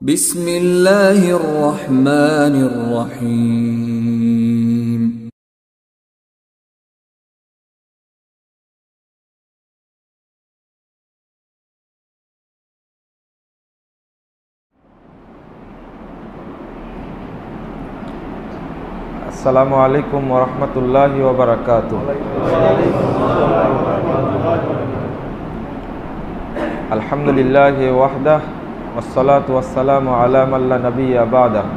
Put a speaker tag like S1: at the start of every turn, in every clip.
S1: بسم الله الرحمن الرحيم
S2: আসসালামু আলাইকুম ওয়া রাহমাতুল্লাহি ওয়া বারাকাতুহু। আলহামদুলিল্লাহি ওয়াহদাহু ওয়াসসালাতু ওয়াসসালামু আলা মান লা নাবিয়্যা বা'দাহু।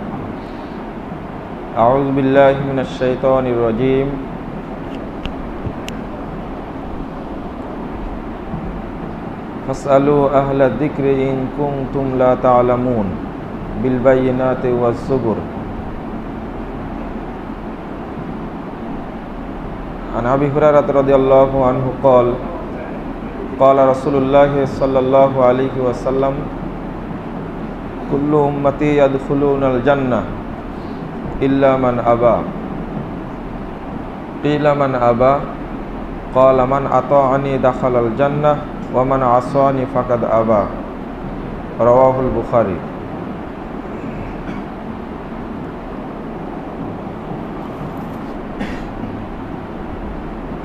S2: আউযু বিল্লাহি মিনাশ শাইতানির রাজীম। ফাসআলু আহলা যিকরি ইন কুনতুম লা তা'লামুন বিল বায়িনাতি ওয়াজ যুবুর। عن أبي هريرة رضي الله عنه قال قال رسول الله صلى الله عليه وسلم كل أمتي يدخلون الجنة إلا من أبى قيل من أبى قال من أطاعني دخل الجنة ومن عصاني فقد أبى رواه البخاري।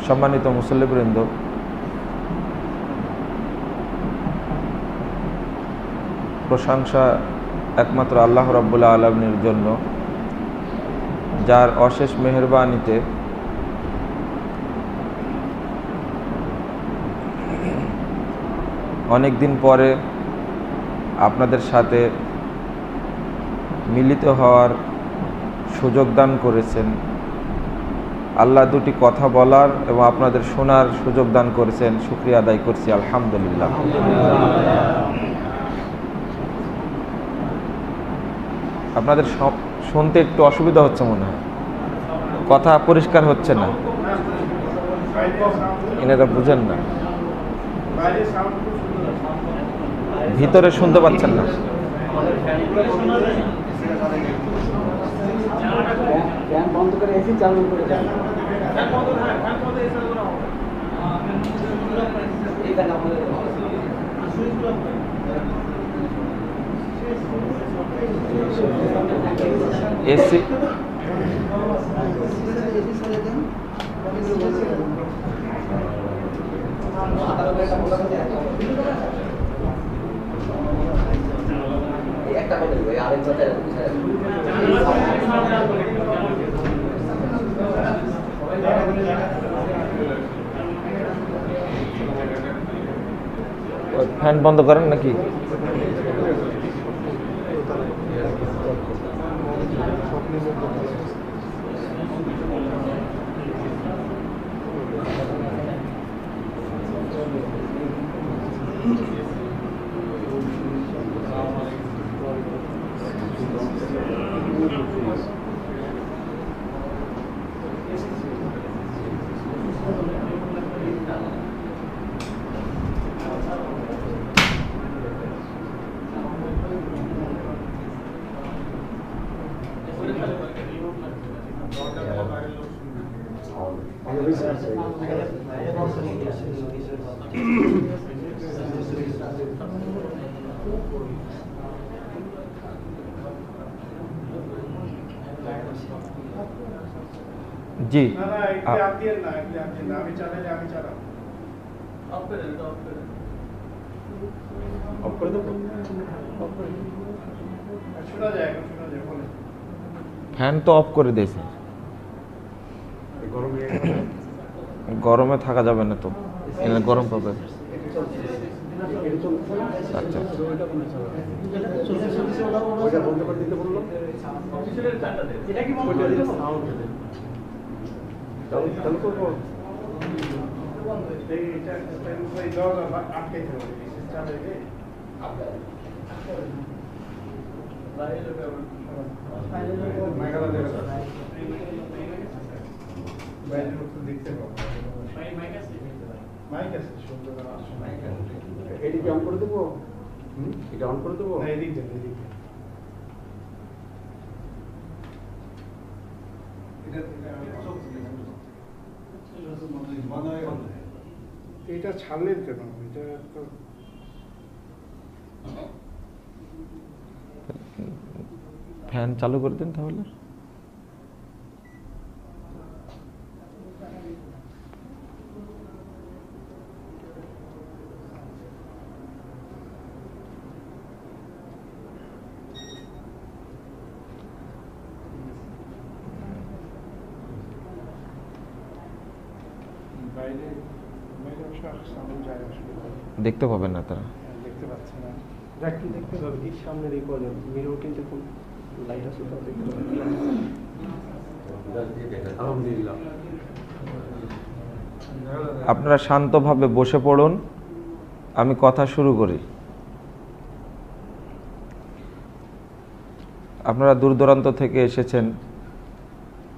S2: সম্মানিত মুসল্লিবৃন্দ, প্রশংসা একমাত্র আল্লাহ রাব্বুল আলামিনের জন্য, যার অশেষ মেহেরবানিতে অনেক দিন পরে আপনাদের সাথে মিলিত হওয়ার সুযোগ দান করেছেন। আল্লাহ দুটি কথা বলার এবং আপনাদের শোনার সুযোগ দান করেছেন, শুকরিয়া আদায় করছি আলহামদুলিল্লাহ। আপনাদের শুনতে একটু অসুবিধা হচ্ছে মনে হয়, কথা পরিষ্কার হচ্ছে না, এনারা বুঝেন না, ভিতরে শুনতে পাচ্ছেন না। বন্ধ করে এসি চালু করে দেন। এসি একটা বলে দেবে আরেক কথা ফ্যান বন্ধ করেন নাকি? জি, ফ্যান তো অফ করে দিয়েছে, গরমে থাকা যাবে না তো, গরম পাবে। আচ্ছা
S3: এটা অন করে দেবো, এটা অন করে দেবো। এটা ছাড়লেন কেন? এটা
S2: ফ্যান চালু করে দিন তাহলে। দেখতে পাবেন না তারা,
S3: দেখতে পাচ্ছে না। যাক, কি দেখতে পাবে? এই সামনের এই কজন মিরর কিন্তু কোন লাইট আছে তা দেখতে পাবে। আলহামদুলিল্লাহ।
S2: আপনারা শান্তভাবে বসে পড়ুন, আমি কথা শুরু করি। আপনারা দূর দূরান্ত থেকে এসেছেন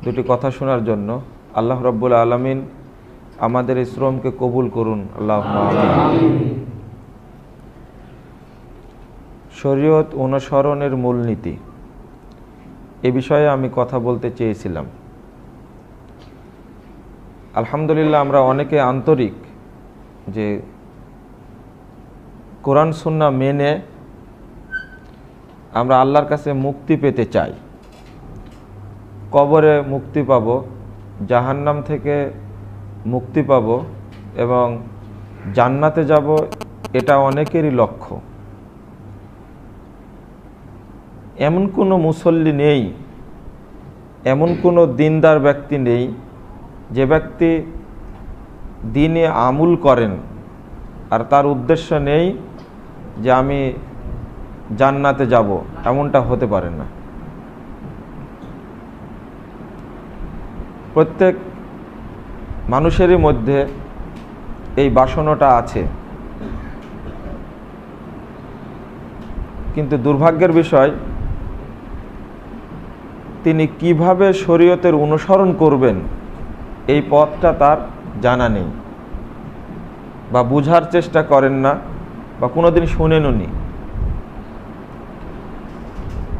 S2: দুটি কথা শোনার জন্য। আল্লাহ রাব্বুল আলামিন আমাদের এই শ্রমকে কবুল করুন, আল্লাহুম্মা আমিন। শরীয়ত অনুসরণের মূলনীতি এ বিষয়ে আমি কথা বলতে চেয়েছিলাম। আলহামদুলিল্লাহ, আমরা অনেকে আন্তরিক যে কোরআন সুন্নাহ মেনে আমরা আল্লাহর কাছে মুক্তি পেতে চাই, কবরে মুক্তি পাব, জাহান্নাম থেকে মুক্তি পাব এবং জান্নাতে যাব, এটা অনেকেরই লক্ষ্য। এমন কোনো মুসল্লি নেই, এমন কোনো দিনদার ব্যক্তি নেই যে ব্যক্তি দিনে আমল করেন আর তার উদ্দেশ্য নেই যে আমি জান্নাতে যাব, এমনটা হতে পারে না। প্রত্যেক মানুষেরই মধ্যে এই বাসনাটা আছে, কিন্তু দুর্ভাগ্যের বিষয় তিনি কিভাবে শরীয়তের অনুসরণ করবেন এই পথটা তার জানা নেই, বা বুঝার চেষ্টা করেন না, বা কোনোদিন শুনেনও নি।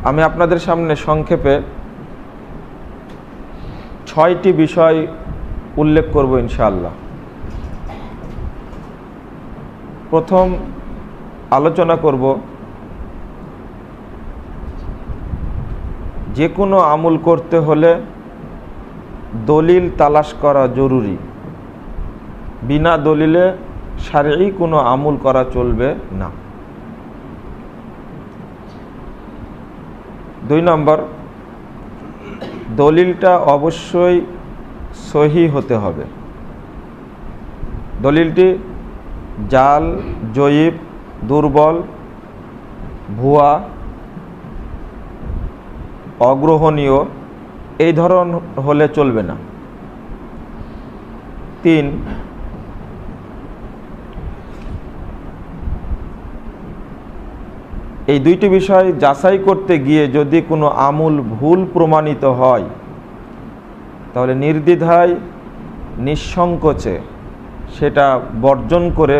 S2: আমি আপনাদের সামনে সংক্ষেপে 6টি বিষয় উল্লেখ করব ইনশাআল্লাহ। প্রথম আলোচনা করব যে কোনো আমল করতে হলে দলিল তালাশ করা জরুরি। বিনা দলিলে শারঈ কোনো আমল করা চলবে না। 2 নম্বর, দলিলটা অবশ্যই সহি হতে হবে। দলিলটি জাল, জয়ীব, দুর্বল, ভুয়া, অগ্রহণীয় এই ধরন হলে চলবে না। 3, এই 2টি বিষয় যাচাই করতে গিয়ে যদি কোনো আমল ভুল প্রমাণিত হয় তাহলে নির্দ্বিধায় নিঃসংকোচে সেটা বর্জন করে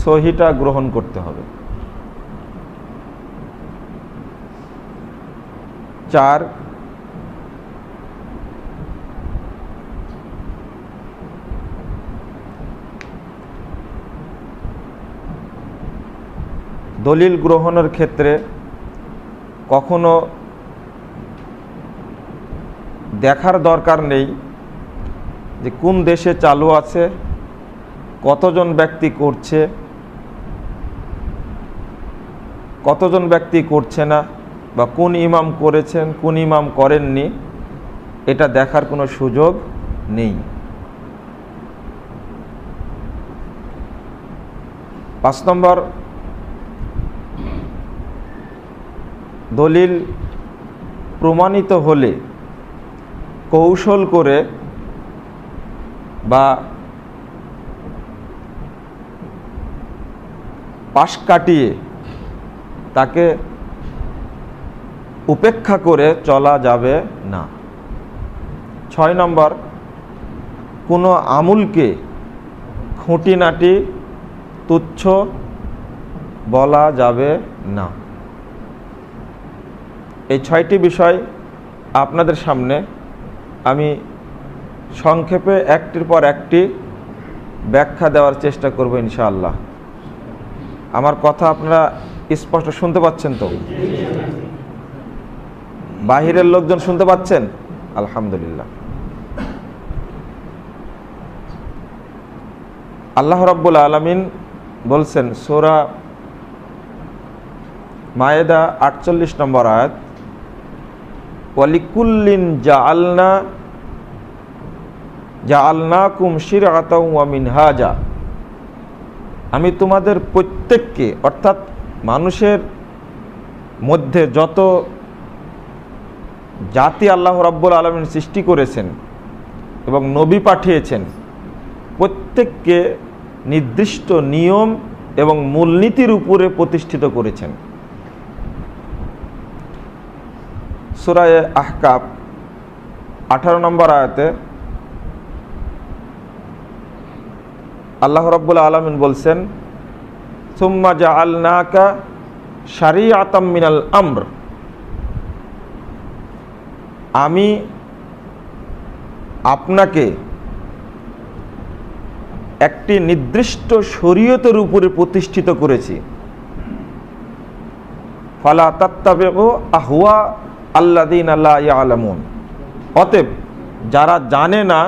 S2: সহিটা গ্রহণ করতে হবে। 4, দলিল গ্রহণের ক্ষেত্রে কখনো দেখার দরকার নেই যে কোন দেশে চালু আছে, কতজন ব্যক্তি করছে, কতজন ব্যক্তি করছে না, বা কোন ইমাম করেছেন কোন ইমাম করেননি, এটা দেখার কোনো সুযোগ নেই। 5 নম্বর, দলিল প্রমাণিত হলে কৌশল করে বা পাশ কাটিয়ে তাকে উপেক্ষা করে চলা যাবে না। 6 নম্বর, কোনো আমলকে খুঁটিনাটি তুচ্ছ বলা যাবে না। এই 6টি বিষয় আপনাদের সামনে আমি সংক্ষেপে একটির পর একটি ব্যাখ্যা দেওয়ার চেষ্টা করব ইনশাআল্লাহ। আমার কথা আপনারা স্পষ্ট শুনতে পাচ্ছেন তো? বাহিরের লোকজন শুনতে পাচ্ছেন? আলহামদুলিল্লাহ। আল্লাহ রাব্বুল আলামিন বলছেন সূরা মায়েদা 48 নম্বর আয়াত, ওয়ালিকুল্লিন জাআলনাকুম শিরআতাও ওয়া মিনহাজা। আমি তোমাদের প্রত্যেককে, অর্থাৎ মানুষের মধ্যে যত জাতি আল্লাহ রাব্বুল আলামিন সৃষ্টি করেছেন এবং নবী পাঠিয়েছেন, প্রত্যেককে নির্দিষ্ট নিয়ম এবং মূলনীতির উপরে প্রতিষ্ঠিত করেছেন। সূরা আহকাফ 18 নম্বর আয়াতে আল্লাহ রাব্বুল আলামিন বলছেন, সুম্মা জাআলনাকা শারিআতাম মিনাল আমর। আমি আপনাকে একটি নির্দিষ্ট শরীয়তের উপরে প্রতিষ্ঠিত করেছি। ফালা তাত্তাবিউ আহওয়া আল্লাযীনা লা ইয়ালামুন। অতএব যারা জানে না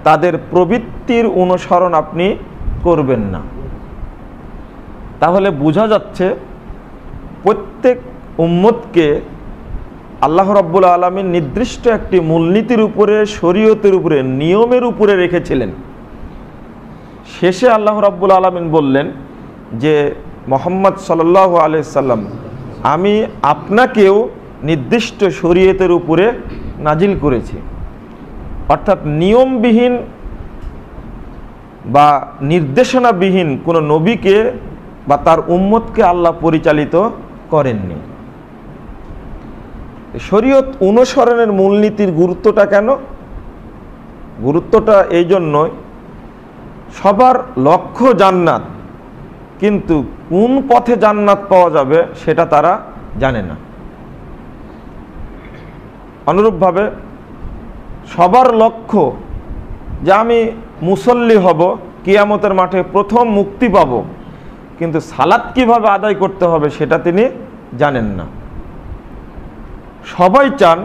S2: তাদের প্রবৃত্তির অনুসরণ আপনি করবেন না। তাহলে বোঝা যাচ্ছে প্রত্যেক উম্মতকে আল্লাহ রাব্বুল আলামিন নির্দিষ্ট একটি মূলনীতির উপরে, শরীয়তের উপরে, নিয়মের উপরে রেখেছিলেন। শেষে আল্লাহ রাব্বুল আলামিন বললেন যে মুহাম্মদ সাল্লাল্লাহু আলাইহি সাল্লাম, আমি আপনাকেও নির্দিষ্ট শরীয়তের উপরে নাজিল করেছি। অর্থাৎ নিয়মবিহীন বা নির্দেশনাবিহীন কোনো নবীকে বা তার উম্মতকে আল্লাহ পরিচালিত করেননি। শরীয়ত অনুসরণের মূলনীতির গুরুত্বটা কেন? গুরুত্বটা এই জন্যই, সবার লক্ষ্য জান্নাত, কিন্তু কোন পথে জান্নাত পাওয়া যাবে সেটা তারা জানে না। অনুরূপভাবে সবার লক্ষ্য যে আমি মুসল্লি হব, কিয়ামতের মাঠে প্রথম মুক্তি পাব, কিন্তু সালাত কিভাবে আদায় করতে হবে সেটা তিনি জানেন না। সবাই চান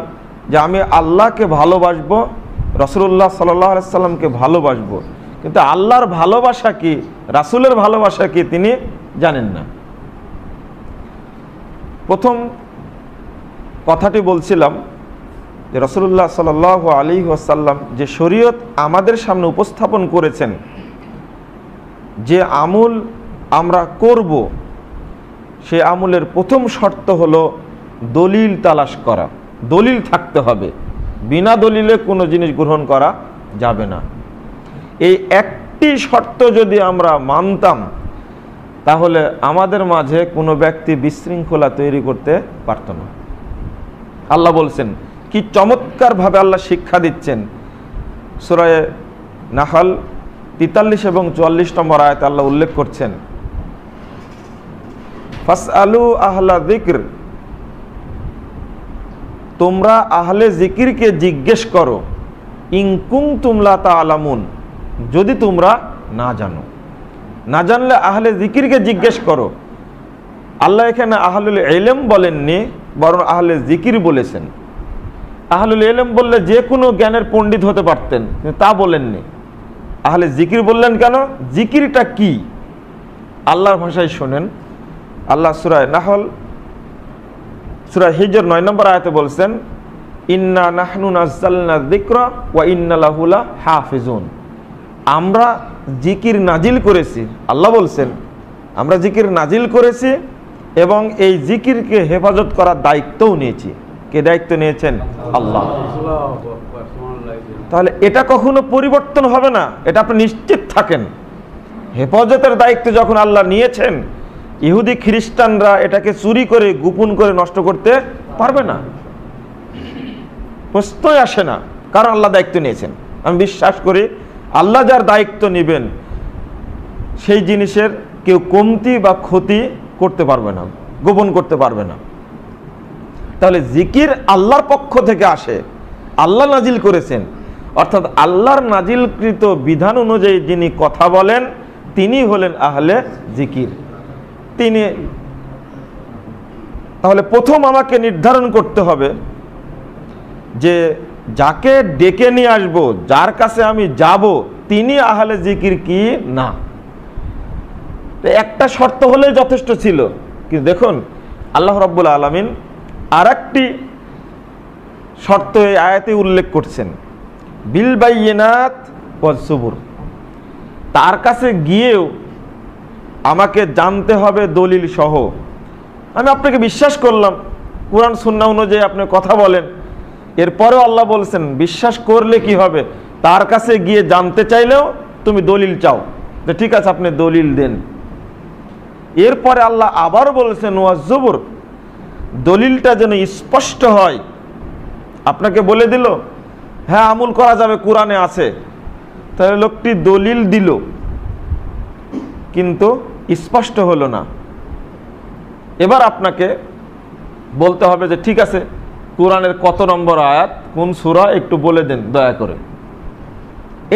S2: যে আমি আল্লাহকে ভালোবাসবো, রাসূলুল্লাহ সাল্লাল্লাহু আলাইহি সাল্লামকে ভালোবাসবো, কিন্তু আল্লাহর ভালোবাসা কি, রাসূলের ভালোবাসা কি তিনি জানেন না। প্রথম কথাটি বলছিলাম যে রাসূলুল্লাহ সাল্লাল্লাহু আলাইহি ওয়াসাল্লাম যে শরীয়ত আমাদের সামনে উপস্থাপন করেছেন, যে আমল আমরা করব, সে আমলের প্রথম শর্ত হলো দলিল তালাশ করা। দলিল থাকতে হবে, বিনা দলিলে কোনো জিনিস গ্রহণ করা যাবে না। এই একটি শর্ত যদি আমরা মানতাম, তাহলে আমাদের মাঝে কোনো ব্যক্তি বিশৃঙ্খলা তৈরি করতে পারত না। আল্লাহ বলছেন, কি চমৎকারভাবে আল্লাহ শিক্ষা দিচ্ছেন। সূরা নাহল 43 এবং 44 নম্বর আয়াতে আল্লাহ উল্লেখ করছেন, ফাসআলু আহলা যিকর, তোমরা আহলে জিকিরকে জিজ্ঞেস করো, ইন কুনতুম লা তা'লামুন, যদি তোমরা না জানো। না জানলে আহলে জিকিরকে জিজ্ঞেস করো। আল্লাহ এখানে আহলুল ইলম বলেননি, বরং আহলে জিকির বলেছেন। আহলুল ইলম বললে যে কোনো জ্ঞানের পণ্ডিত হতে পারতেন, কিন্তু তা বলেননি। আহলে জিকির বললেন কেন? জিকিরটা কি আল্লাহর ভাষায় শোনেন। আল্লাহ সূরা নাহল, সূরা হিজর 9 নম্বর আয়াতে বলছেন, ইন্না নাহনু নাযালনা যিকরা ওয়া ইন্না লাহু লাহাফিজুন। আমরা জিকির নাজিল করেছি, আল্লাহ বলছেন আমরা জিকির নাজিল করেছি এবং এই জিকিরকে হেফাজত করার দায়িত্বও নিয়েছি। কে দায়িত্ব নিয়েছেন? আল্লাহ। তাহলে এটা কখনো পরিবর্তন হবে না, এটা আপনি নিশ্চিত থাকেন। হেফাজতের দায়িত্ব যখন আল্লাহ নিয়েছেন, ইহুদি খ্রিস্টানরা এটাকে চুরি করে, গোপন করে নষ্ট করতে পারবে না, প্রশ্নই আসে না, কারণ আল্লাহ দায়িত্ব নিয়েছেন। আমি বিশ্বাস করি আল্লাহ যার দায়িত্ব নেবেন, সেই জিনিসের কেউ কমতি বা ক্ষতি করতে পারবে না, গোপন করতে পারবে না। তাহলে জিকির আল্লাহর পক্ষ থেকে আসে, আল্লাহ নাজিল করেছেন, অর্থাৎ আল্লাহর নাজিলকৃত বিধান অনুযায়ী যিনি কথা বলেন তিনি হলেন আহলে জিকির। তিনি তাহলে প্রথম আমাকে নির্ধারণ করতে হবে যে যাকে ডেকে নিয়ে আসব, যার কাছে আমি যাব, তিনি আহলে জিকির কি না। তো একটা শর্ত হলে যথেষ্ট ছিল, কিন্তু দেখুন আল্লাহ রাব্বুল আলামিন আর একটি শর্ত এই আয়াতে উল্লেখ করছেন, বিল বাইয়িনাত ওয়াজ সুবুর। তার কাছে গিয়েও আমাকে জানতে হবে দলিল সহ। আমি আপনাকে বিশ্বাস করলাম, কুরআন সুন্নাহ অনুযায়ী আপনি কথা বলেন, এরপরেও আল্লাহ বলছেন বিশ্বাস করলে কি হবে, তার কাছে গিয়ে জানতে চাইলেও তুমি দলিল চাও, যে ঠিক আছে আপনি দলিল দেন। এরপরে আল্লাহ আবার বলছেন ওয়াজ জুবুর, দলিলটা যেন স্পষ্ট হয়। আপনাকে বলে দিল হ্যাঁ আমল করা যাবে, কোরআনে আছে, তাহলে লোকটি দলিল দিল কিন্তু স্পষ্ট হলো না। এবার আপনাকে বলতে হবে যে ঠিক আছে কোরআনের কত নম্বর আয়াত, কোন সূরা একটু বলে দেন দয়া করে।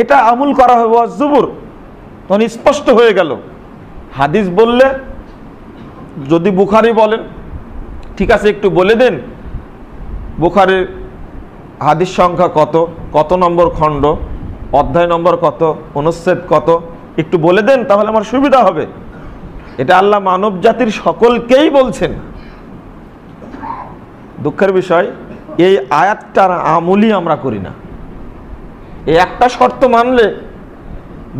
S2: এটা আমল করা হবে ওয়াজ জুবুর, তখন স্পষ্ট হয়ে গেল। হাদিস বললে, যদি বুখারী বলেন ঠিক আছে একটু বলে দেন বুখারীর হাদিস সংখ্যা কত, কত নম্বর খণ্ড, অধ্যায় নম্বর কত, অনুচ্ছেদ কত, একটু বলে দেন, তাহলে আমার সুবিধা হবে। এটা আল্লাহ মানব জাতির সকলকেই বলছেন। দুঃখের বিষয় এই আয়াতটার আমলই আমরা করি না। এই একটা শর্ত মানলে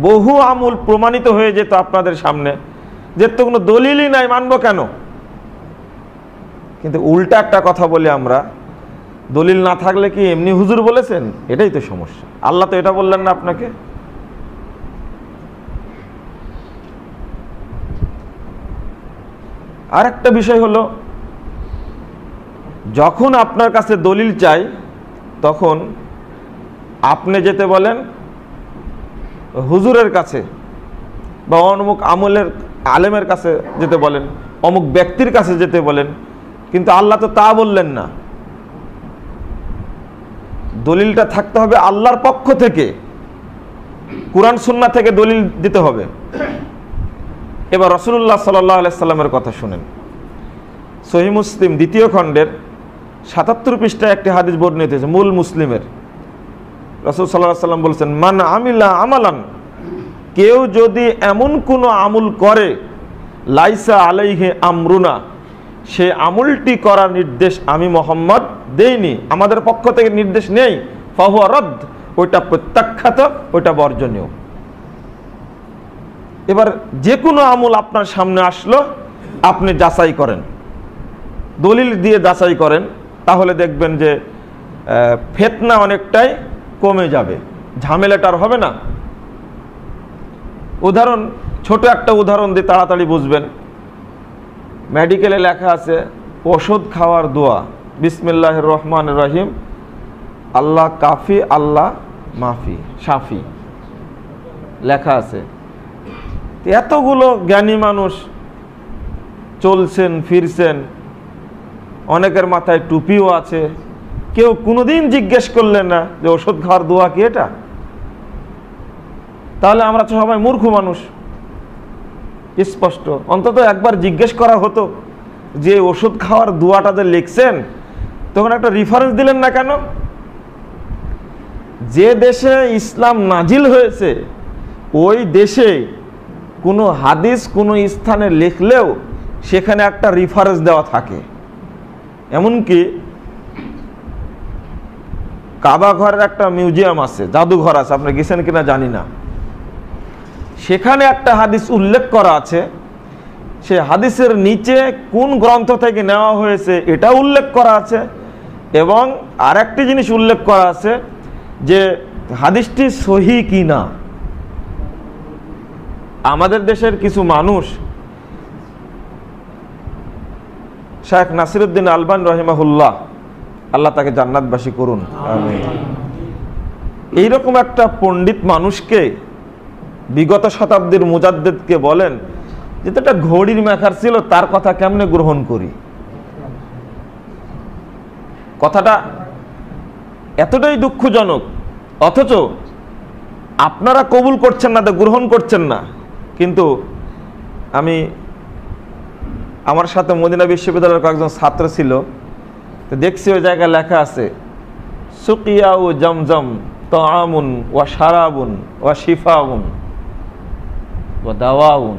S2: বহু আমল প্রমাণিত হয়ে যেত আপনাদের সামনে, যে তো কোনো দলিলই নাই, মানবো কেন। কিন্তু উল্টা একটা কথা বলি আমরা, দলিল না থাকলে কি এমনি হুজুর বলেছেন, এটাই তো সমস্যা। আল্লাহ তো এটা বললেন না আপনাকে। আর একটা বিষয় হলো, যখন আপনার কাছে দলিল চাই তখন আপনি যেতে বলেন হুজুরের কাছে, বা অমুক আমলের আলেমের কাছে যেতে বলেন, অমুক ব্যক্তির কাছে যেতে বলেন, কিন্তু আল্লাহ তো তা বললেন না। দলিলটা থাকতে হবে আল্লাহর পক্ষ থেকে, কুরআন সুন্নাহ থেকে দলিল দিতে হবে। এবার রাসূলুল্লাহ সাল্লাল্লাহু আলাইহি সাল্লামের কথা শুনেন। সহিহ মুসলিম 2য় খণ্ডের 77 পৃষ্ঠায় একটি হাদিস বর্ণিত হয়েছে, মূল মুসলিমের। রাসূল সাল্লাল্লাহু আলাইহি সাল্লাম বলেছেন, মান আমিলা আমালান, কেউ যদি এমন কোনো আমল করে, লাইসা আলাইহি আমরুনা, সে আমলটি করার নির্দেশ আমি মুহাম্মদ দেইনি, আমাদের পক্ষ থেকে নির্দেশ নেই, ফাহুয়া রদ্দ, ওইটা প্রত্যাখ্যাত, ওইটা বর্জনীয়। এবার যে কোনো আমল আপনার সামনে আসলো, আপনি যাচাই করেন, দলিল দিয়ে যাচাই করেন, তাহলে দেখবেন যে ফিতনা অনেকটাই কমে যাবে, ঝামেলাটা আর হবে না। উদাহরণ, ছোট একটা উদাহরণ দিয়ে তাড়াতাড়ি বুঝবেন। মেডিকেলে লেখা আছে ওষুধ খাওয়ার দোয়া, বিসমিল্লাহির রহমানির রহিম, আল্লাহ কাফি আল্লাহ মাফি শাফি, লেখা আছে। এতগুলো জ্ঞানী মানুষ চলছেন ফিরছেন, অনেকের মাথায় টুপিও আছে, কেউ কোনোদিন জিজ্ঞেস করলেন না যে ওষুধ খাওয়ার দোয়া কি এটা। তাহলে আমরা তো সবাই মূর্খ মানুষ। স্পষ্ট অন্তত একবার জিজ্ঞেস করা হতো যে ওষুধ খাওয়ার দোয়াটা যে লিখছেন, তখন একটা রেফারেন্স দিলেন না কেন? যে দেশে ইসলাম নাজিল হয়েছে ওই দেশে কোনো হাদিস কোনো স্থানে লিখলেও সেখানে একটা রেফারেন্স দেওয়া থাকে। এমনকি কাবা ঘরের একটা মিউজিয়াম আছে, জাদুঘর আছে, আপনি গেছেন কিনা জানি না, সেখানে একটা হাদিস উল্লেখ করা আছে, সে হাদিসের নিচে কোন গ্রন্থ থেকে নেওয়া হয়েছে এটা উল্লেখ করা আছে, এবং আরেকটি জিনিস উল্লেখ করা আছে যে হাদিসটি সহিহ কি না। আমাদের দেশের কিছু মানুষ, শেখ নাসিরউদ্দিন আলবানী রাহিমাহুল্লাহ, আল্লাহ তাকে জান্নাতবাসী করুন, আমিন, এইরকম একটা পণ্ডিত মানুষকে বিগত শতাব্দীর মুজাদ্দিদকে বলেন যে এটা ঘড়ির মেখার ছিল, তার কথা কেমনে গ্রহণ করি। কথাটা এতটাই দুঃখজনক, অথচ আপনারা কবুল করছেন না, গ্রহণ করছেন না। কিন্তু আমি, আমার সাথে মদিনা বিশ্ববিদ্যালয়ের কয়েকজন ছাত্র ছিল, তো দেখছি ওই জায়গায় লেখা আছে সুকিয়াউ জমজম তাআমুন ওয়া শারাবুন ওয়া শিফাউন ওয়া দাওয়াউন।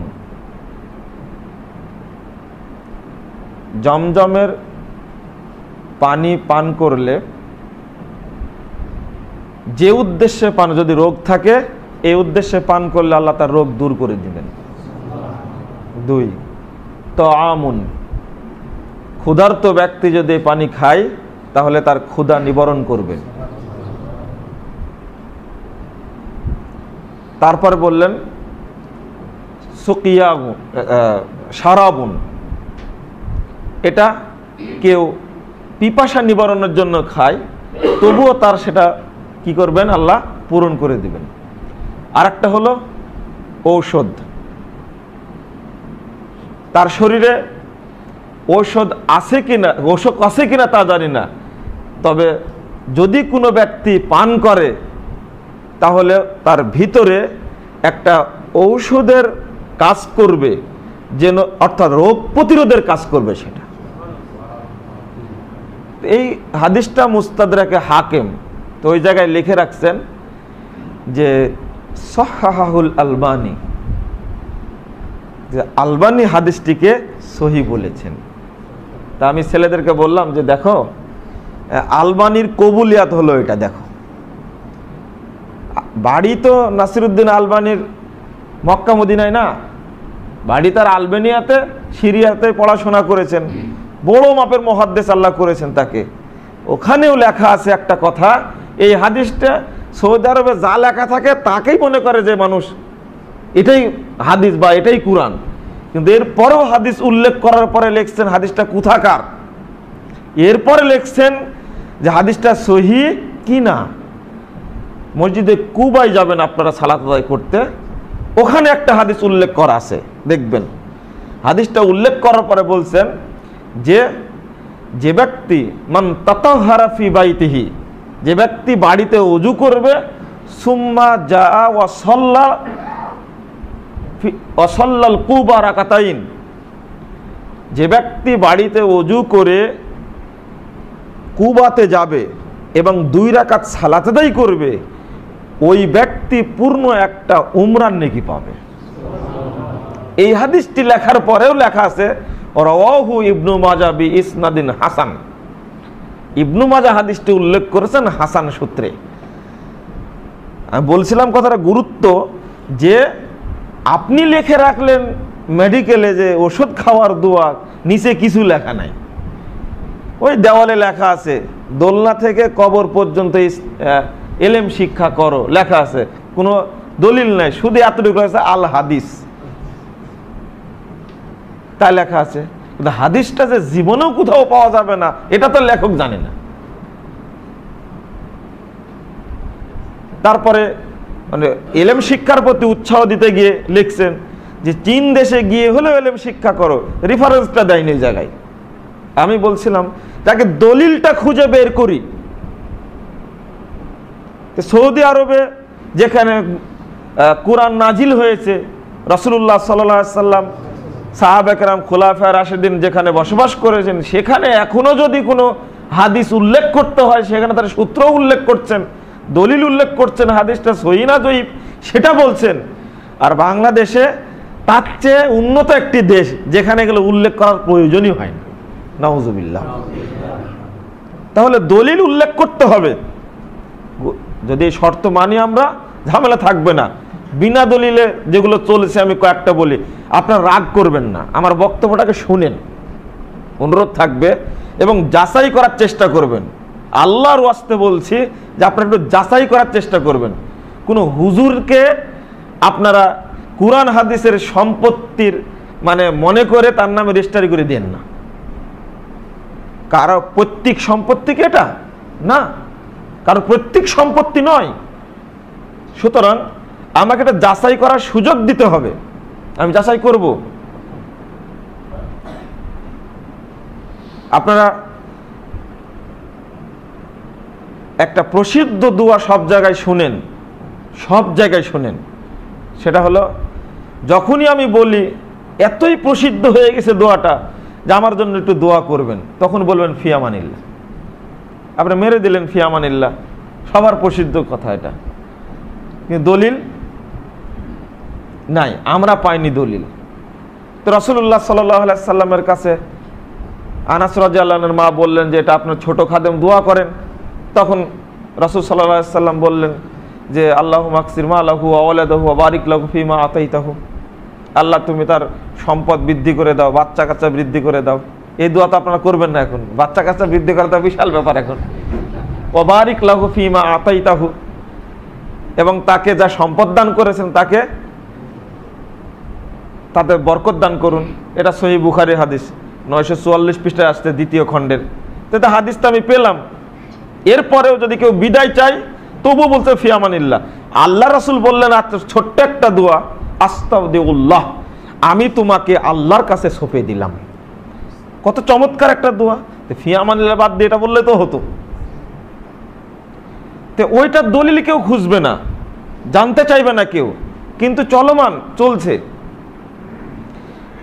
S2: জমজমের পানি পান করলে যে উদ্দেশ্যে পান, যদি রোগ থাকে এই উদ্দেশ্যে পান করলে আল্লাহ তার রোগ দূর করে দিবেন। 2 তাআমুন, ক্ষুধার্ত ব্যক্তি যদি পানি খায় তাহলে তার ক্ষুধা নিবারণ করবে। তারপর বললেন সুকিয়া শারাবুন, এটা কেউ পিপাসা নিবারণের জন্য খায়, তবুও তার সেটা কি করবেন, আল্লাহ পূরণ করে দিবেন। আরেকটা হলো ঔষধ, তার শরীরে ঔষধ আছে কিনা তা জানি না, তবে যদি কোনো ব্যক্তি পান করে তাহলে তার ভিতরে একটা ঔষধের কাজ করবে, যেন অর্থাৎ রোগ প্রতিরোধের কাজ করবে সেটা। এই হাদিসটা মুস্তাদরাকে হাকিম, তো ওই জায়গায় লিখে রাখছেন যে সাহাহুল আলবানী, যে আলবানী হাদিসটিকে সহি বলেছেন। তা আমি ছেলেদেরকে বললাম যে দেখো আলবানীর কবুলিয়াত হলো এটা, দেখো বাড়ি তো নাসিরউদ্দিন আলবানীর মক্কা মদিনায় না, বাড়ি তার আলবেনিয়াতে, সিরিয়াতে পড়াশোনা করেছেন, বড় মাপের মুহাদ্দিস আল্লাহ করেছেন তাকে। ওখানেও লেখা আছে একটা কথা, এই হাদিসটা সৌদি আরবে যা লেখা থাকে তাকেই মনে করে যে মানুষ এটাই হাদিস বা এটাই কুরআন, কিন্তু এরপরেও হাদিস উল্লেখ করার পরে লিখছেন হাদিসটা কোথাকার, এরপরে লিখছেন যে হাদিসটা সহি কি না। মসজিদে কুবায় যাবেন আপনারা সালাত আদায় করতে, ওখানে একটা হাদিস উল্লেখ করা আছে, দেখবেন হাদিসটা উল্লেখ করার পরে বলছেন যে ব্যক্তি মান তাতাহারা ফি বাইতিহি, যে ব্যক্তি বাড়িতে ওযু করবে, সুম্মা জাআ ওয়া সাল্লাল কুবা রাকাতাইন, যে ব্যক্তি বাড়িতে ওযু করে কুবাতে যাবে এবং 2 রাকাত সালাত আদায় করবে, ওই ব্যক্তি পূর্ণ একটা উমরার নেকি পাবে। এই হাদিসটি লেখার পরেও লেখা আছে রাওয়াহু ইবনু মাজাহ বি ইসনাদিন হাসান, ইবনু মাজাহ হাদিসটি উল্লেখ করেছেন হাসান সূত্রে। আমি বলছিলাম কথাটা গুরুত্ব, যে আপনি লিখে রাখলেন মেডিকেলে যে ওষুধ খাওয়ার দোয়া, নিচে কিছু লেখা নাই, ওই দেওয়ালে লেখা আছে দোলনা থেকে কবর পর্যন্ত এলেম শিক্ষা করো লেখা আছে, কোনো দলিল নাই, শুধু এতটুকু আছে আল হাদিস, তাই লেখা আছে। কিন্তু হাদিসটা যে জীবনেও কোথাও পাওয়া যাবে না এটা তো লেখক জানে না। তারপরে মানে এলেম শিক্ষার প্রতি উৎসাহ দিতে গিয়ে লিখছেন যে চীন দেশে গিয়ে হলেও এলেম শিক্ষা করো, রেফারেন্সটা দেয়নি এই জায়গায়। আমি বলছিলাম তাকে দলিলটা খুঁজে বের করি। সৌদি আরবে যেখানে কোরআন নাজিল হয়েছে, রাসূলুল্লাহ সাল্লাল্লাহু আলাইহি সাল্লাম, সাহাবা কেরাম, খুলাফায়ে রাশিদিন যেখানে বসবাস করেছেন, সেখানে এখনো যদি কোনো হাদিস উল্লেখ করতে হয় সেখানে তার সূত্র উল্লেখ করছেন, দলিল উল্লেখ করছেন, হাদিসটা সহিহ না জয়ীফ সেটা বলছেন। আর বাংলাদেশে তার চেয়ে উন্নত একটি দেশ যেখানে এগুলো উল্লেখ করার প্রয়োজনই হয় না, নাউজুবিল্লাহ। তাহলে দলিল উল্লেখ করতে হবে, যদি শর্ত মানি আমরা ঝামেলা থাকবে না। বিনা দলিলে যেগুলো চলেছে আমি কয়েকটা বলি, আপনার রাগ করবেন না, আমার বক্তব্যটাকে শুনেন, অনুরোধ থাকবে, এবং যাচাই করার চেষ্টা করবেন। আল্লাহর ওয়াস্তে বলছি যে আপনারা একটু যাচাই করার চেষ্টা করবেন। কোনো হুজুরকে আপনারা কুরআন হাদিসের সম্পত্তির মানে মনে করে তার নামে রেজিস্ট্রি করে দেন না। কারো পৈতৃক সম্পত্তি কি এটা? না, কারো পৈতৃক সম্পত্তি নয়। সুতরাং আমাকে এটা যাচাই করার সুযোগ দিতে হবে, আমি যাচাই করব। আপনারা একটা প্রসিদ্ধ দোয়া সব জায়গায় শুনেন, সব জায়গায় শুনেন, সেটা হলো যখনই আমি বলি এতই প্রসিদ্ধ হয়ে গেছে দোয়াটা যে আমার জন্য একটু দোয়া করবেন, তখন বলবেন ফি আমানিল্লাহ। আপনি মেরে দিলেন ফি আমানিল্লাহ, সবার প্রসিদ্ধ কথা এটা, কিন্তু দলিল নাই, আমরা পাইনি দলিল। তো রাসূলুল্লাহ সাল্লাল্লাহু আলাইহি সাল্লামের কাছে আনাস রাদিয়াল্লাহু আনহুর মা বললেন যে এটা আপনার ছোট খাদেম, দোয়া করেন। তখন রাসূল সাল্লাল্লাহু আলাইহি সাল্লাম বললেন যে আল্লাহুম্মা আকসির মালাহু ওয়া ওয়ালাদাহু ওয়া বারিক লাহু ফিমা আতাইতাহু, আল্লাহ তুমি তার সম্পদ বৃদ্ধি করে দাও, বাচ্চা কাচ্চা বৃদ্ধি করে দাও। এই দোয়া তো আপনারা করবেন না এখন, বাচ্চা কাচ্চা বৃদ্ধি করা তো বিশাল ব্যাপার এখন। ওয়া বারিক লাহু ফিমা আতাইতাহু, এবং তাকে যা সম্পদ দান করেছেন তাতে বরকত দান করুন। এটা সহিহ বুখারী হাদিস 944 পৃষ্ঠায় আসছে, দ্বিতীয় খণ্ডের। তো হাদিসটা আমি পেলাম। এরপরেও যদি কেউ বিদায় চায় তবু বলতে ফি আমানিল্লাহ। আল্লাহ রাসূল বললেন ছোট্ট একটা দোয়া, আস্তাউদিউল্লাহ, আমি তোমাকে আল্লাহর কাছে সঁপে দিলাম। কত চমৎকার একটা দোয়া। ফি আমানিল্লাহ বাদ দিয়ে এটা বললে তো হতো। তো ওইটার দলিল কেউ খুঁজবে না, জানতে চাইবে না কেউ, কিন্তু চলমান চলছে।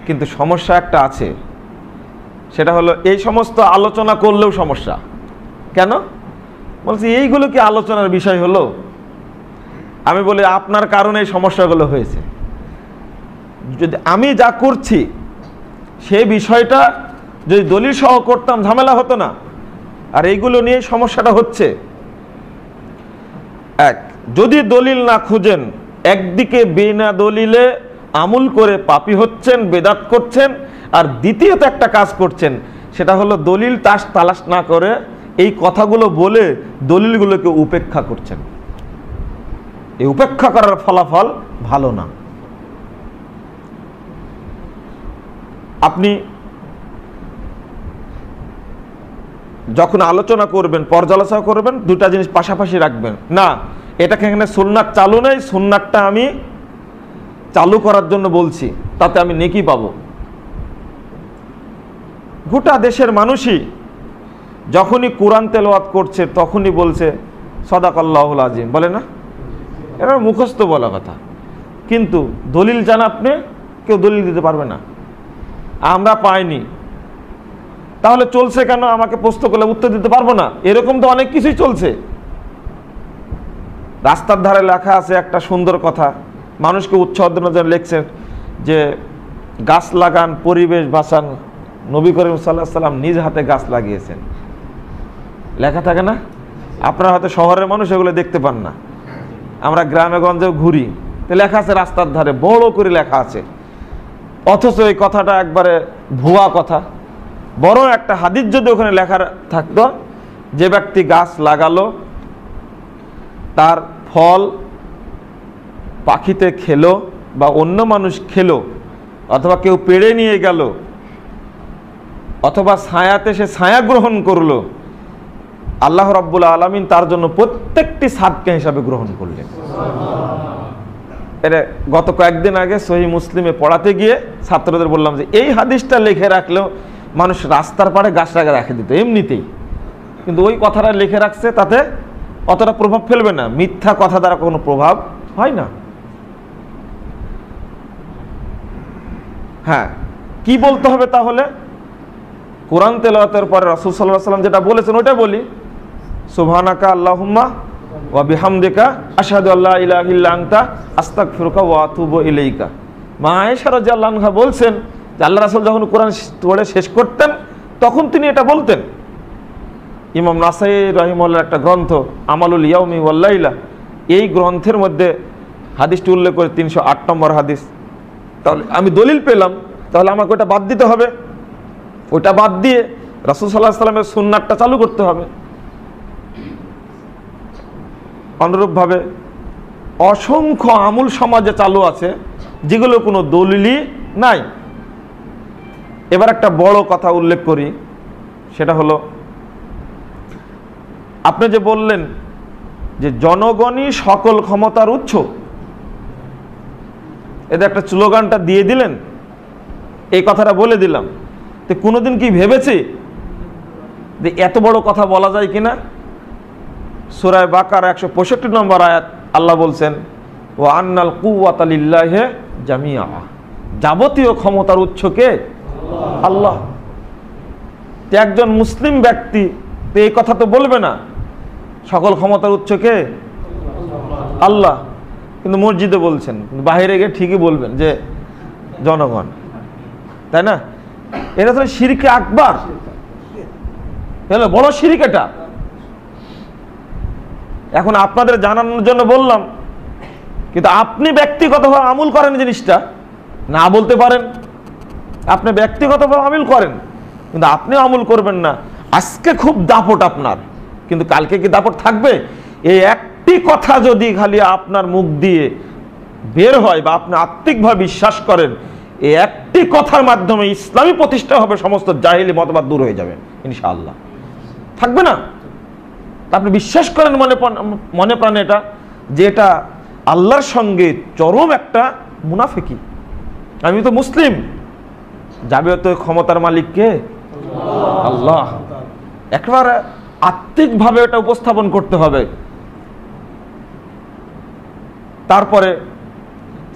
S2: কিন্তু সমস্যা একটা আছে, সেটা হলো এই সমস্ত আলোচনা করলেও সমস্যা। কেন বলছি? এইগুলো কি আলোচনার বিষয় হলো? আমি বলি আপনার কারণে এই সমস্যাগুলো হয়েছে। যদি আমি যা করছি সেই বিষয়টা যদি দলিল সহ করতাম ঝামেলা হতো না। আর এইগুলো নিয়ে সমস্যাটা হচ্ছে। এক, যদি দলিল না খুঁজেন, একদিকে বিনা দলিলে আমল করে পাপী হচ্ছেন, বেদাত করছেন, আর দ্বিতীয়ত একটা কাজ করছেন, সেটা হলো দলিল তালাশ না করে এই কথাগুলো বলে দলিলগুলোকে উপেক্ষা করছেন। এই উপেক্ষা করার ফলাফল ভালো না। আপনি যখন আলোচনা করবেন, পর্যালোচনা করবেন, দুটা জিনিস পাশাপাশি রাখবেন না। এটাকে এখানে সুন্নাত চালু নেই, সুন্নাতটা আমি চালু করার জন্য বলছি, তাতে আমি নেকি পাবো। গোটা দেশের মানুষই যখনই কোরআন তেলাওয়াত করছে তখনই বলছে সাদাকাল্লাহুল আযীম, বলে না? এটা মুখস্থ বলা কথা, কিন্তু দলিল জানা আপনি কেউ দলিল দিতে পারবে না। আমরা পাইনি, তাহলে চলছে কেন? আমাকে প্রশ্ন করলে উত্তর দিতে পারবো না। এরকম তো অনেক কিছুই চলছে। রাস্তার ধারে লেখা আছে একটা সুন্দর কথা, মানুষকে উৎসাহ দেওয়ার জন্য লিখছেন যে গাছ লাগান, পরিবেশ বাঁচান। নবী করিম সাল্লাল্লাহু আলাইহি ওয়াসাল্লাম নিজ হাতে গাছ লাগিয়েছেন, লেখা থাকে না? আপনারা হয়তো শহরের মানুষ এগুলো দেখতে পান না, আমরা গ্রামে গঞ্জেও ঘুরি, তো লেখা আছে রাস্তার ধারে, বড় করে লেখা আছে। অথচ এই কথাটা একবারে ভুয়া কথা। বড় একটা হাদিস যদি ওখানে লেখা থাকতো, যে ব্যক্তি গাছ লাগালো তার ফল পাখিতে খেলো বা অন্য মানুষ খেলো, অথবা কেউ পেড়ে নিয়ে গেল, অথবা ছায়াতে সে ছায়া গ্রহণ করলো, আল্লাহ রাব্বুল আলামিন তার জন্য প্রত্যেকটি সাদকা হিসাবে গ্রহণ করলেন। এটা গত কয়েকদিন আগে সহিহ মুসলিমে পড়াতে গিয়ে ছাত্রদের বললাম যে এই হাদিসটা লিখে রাখলেও মানুষ রাস্তার পাড়ে গাছ লাগা রেখে দিত এমনিতেই, কিন্তু ওই কথাটা লিখে রাখছে, তাতে অতটা প্রভাব ফেলবে না। মিথ্যা কথা দ্বারা কোনো প্রভাব হয় না। হ্যাঁ, কি বলতে হবে তাহলে? কোরআন তেলাওয়াতের পরে রাসূল সাল্লাল্লাহু আলাইহি ওয়াসাল্লাম যেটা বলেছেন ওটা বলি, সুবহানাকা আল্লাহুম্মা ওয়া বিহামদিকা আশহাদু আল্লা ইলাহা ইল্লা আনতা আস্তাগফিরুকা ওয়া আতুবু ইলাইকা। মা আয়েশা রাদিয়াল্লাহু আনহা বলছেন যে আল্লাহ রাসূল যখন কোরআন পড়ে শেষ করতেন তখন তিনি এটা বলতেন। ইমাম নাসাই রাহিমাহুল্লাহ একটা গ্রন্থ আমালুল ইয়াউমি ওয়াল লাইলা, এই গ্রন্থের মধ্যে হাদিসটি উল্লেখ করে 308 নম্বর হাদিস। তাহলে আমি দলিল পেলাম, তাহলে আমাকে ওটা বাদ দিতে হবে। ওটা বাদ দিয়ে রাসূল সাল্লাল্লাহু আলাইহি ওয়াসাল্লামের সুন্নাতটা চালু করতে হবে। অনুরূপভাবে অসংখ্য আমল সমাজে চালু আছে যেগুলো কোনো দলিলই নাই। এবার একটা বড় কথা উল্লেখ করি, সেটা হলো আপনি যে বললেন যে জনগণই সকল ক্ষমতার উৎস, এদের একটা স্লোগানটা দিয়ে দিলেন, এই কথাটা বলে দিলাম। তো কোনোদিন কি ভেবেছি যে এত বড় কথা বলা যায় কিনা? সূরা বাকারা 165 নম্বর আয়াত আল্লাহ বলছেন ওয়া আন্নাল কুওয়াতা লিল্লাহি জামিআ, যাবতীয় ক্ষমতার উৎস কে? আল্লাহ। একজন মুসলিম ব্যক্তি তো এই কথা তো বলবে না, সকল ক্ষমতার উৎস কে? আল্লাহ। কিন্তু মসজিদে বলছেন, কিন্তু বাইরে গিয়ে ঠিকই বলবেন যে জনগণ, তাই না? এটা তো শিরকে আকবার, এলো বড় শিরক এটা। এখন আপনাদের জানানোর জন্য বললাম, কিন্তু আপনি ব্যক্তিগতভাবে আমল করেন জিনিসটা, না বলতে পারেন আপনি ব্যক্তিগতভাবে আমল করেন, কিন্তু আপনি আমল করবেন না। আজকে খুব দাপট আপনার, কিন্তু কালকে কি দাপট থাকবে? এই একটি কথা যদি খালি আপনার মুখ দিয়ে বের হয় বা আপনি আত্মিকভাবে বিশ্বাস করেন, এই একটি কথার মাধ্যমে ইসলামী প্রতিষ্ঠা হবে, সমস্ত জাহিলি মতবাদ দূর হয়ে যাবে ইনশাআল্লাহ। থাকবে না? আপনি বিশ্বাস করেন মনে প্রাণে এটা, যে এটা আল্লাহর সঙ্গে চরম একটা মুনাফিকি। আমি তো মুসলিম, যাবে তো ক্ষমতার মালিক কে? আল্লাহ। একবার আত্মিকভাবে এটা উপস্থাপন করতে হবে। তারপরে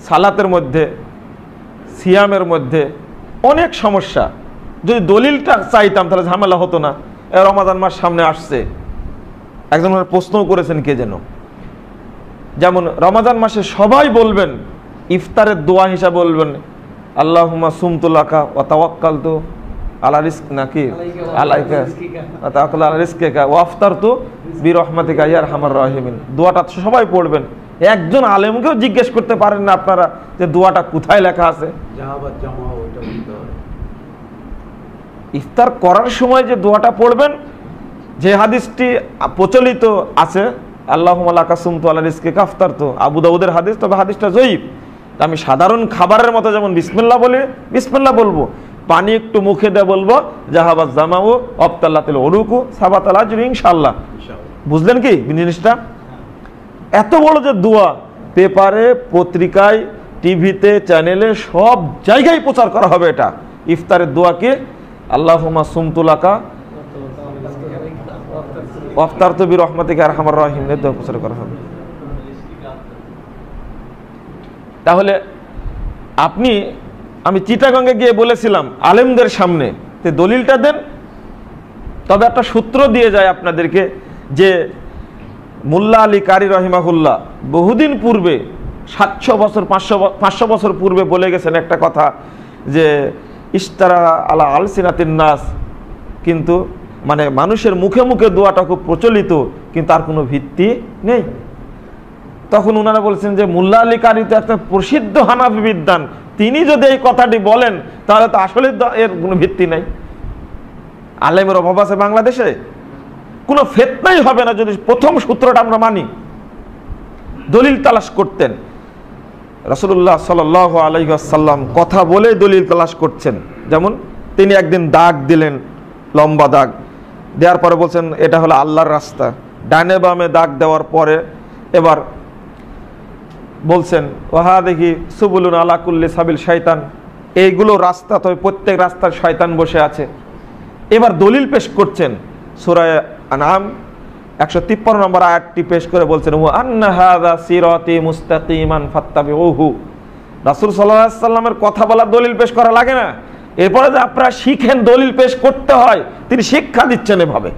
S2: সালাতের মধ্যে, সিয়ামের মধ্যে অনেক সমস্যা। যদি দলিলটা চাইতাম তাহলে ঝামেলা হতো না। রমাদান মাস সামনে আসছে, একজন প্রশ্নও করেছেন কে যেন, যেমন রমাদান মাসে সবাই বলবেন ইফতারের দোয়া হিসাবে বলবেন আল্লাহুম্মা সুমতুলাকা ওয়া তাওয়াক্কালতু আলা রিজক নাকি আলাইকা ওয়া তাওয়াক্কালতু আলা রিজকিকা ওয়া আফতারতু বিরহমাতিকা ইয়া আরহামার রাহিমিন। দোয়াটা সবাই পড়বেন। একজন আলেমকেও জিজ্ঞেস করতে পারেন না আপনারা যে দোয়াটা কোথায় লেখা আছে? ইফতার করার সময় যে দোয়াটা পড়বেন, যে হাদিসটি প্রচলিত আছে আল্লাহুম্মা লাকা সুমতু আলা রিজকিকা আফতারতু, আবু দাউদের হাদিস, তবে হাদিসটা জয়ীফ। আমি সাধারণ খাবারের মতো যেমন বিসমিল্লাহ বলি, বিসমিল্লাহ বলবো, পানি একটু মুখে দিয়ে বলবো জাহাবাজ জামাউ আবতাল্লাতিল উরুকু সাবাতাল আজরু ইনশাআল্লাহ। বুঝলেন কি জিনিসটা? এত বড় যে দোয়া, পেপারে, পত্রিকায়, টিভিতে, চ্যানেলে, সব জায়গায় প্রচার করা হবে। এটা ইফতারের দোয়াকে আল্লাহুম্মা সুমতুলাকা ওয়াফতারতু বিরহমাতিকা ইয়া আরহামার রাহিমিন এর দোয়া প্রচার করা হবে। তাহলে আমি চিটাগঙ্গে গিয়ে বলেছিলাম আলেমদের সামনে যে দলিলটা দেন, তবে একটা সূত্র দিয়ে যায় আপনাদেরকে, যে মোল্লা আলী কারি রহিমাহুল্লাহ বহুদিন পূর্বে 700 বছর 500 বছর পূর্বে বলে গেছেন একটা কথা, যে ইস্তারা আলা আলসিনাতিন নাস, কিন্তু মানে মানুষের মুখে মুখে দোয়াটা খুব প্রচলিত, কিন্তু তার কোনো ভিত্তি নেই। তখন ওনারা বলছেন যে মোল্লা আলী কারি তো একটা প্রসিদ্ধ হানাফি বিদ্বান, তিনি যদি এই কথাটি বলেন তাহলে তো আসলে এর কোনো ভিত্তি নাই। আলেমের অভাব আছে বাংলাদেশে? কোনো ফিতনাই হবে না যদি প্রথম সূত্রটা আমরা মানি। দলিল তালাশ করতেন রাসূলুল্লাহ সাল্লাল্লাহু আলাইহি ওয়াসাল্লাম, কথা বলে দলিল তালাশ করছেন। যেমন তিনি একদিন দাগ দিলেন, লম্বা দাগ দেওয়ার পরে বলছেন এটা হলো আল্লাহর রাস্তা। ডানে বামে দাগ দেওয়ার পরে এবার বলছেন ওহা দেখি সুবুলুন আলা কুল্লি সাবিল শয়তান, এইগুলো রাস্তা, তবে প্রত্যেক রাস্তার শয়তান বসে আছে। এবার দলিল পেশ করছেন, সূরা আনআম 153 নম্বর আয়াতটি পেশ করে বলছেন ওয়া আন্না হাযা সিরাতি মুস্তাকিমান ফাত্তাবিউহু। রাসূল সাল্লাল্লাহু আলাইহি ওয়াসাল্লামের কথা বলা দলিল পেশ করা লাগে না, এরপরে যে আপনারা শিখেন দলিল পেশ করতে হয়, তিনি শিক্ষা দিচ্ছেন এভাবে।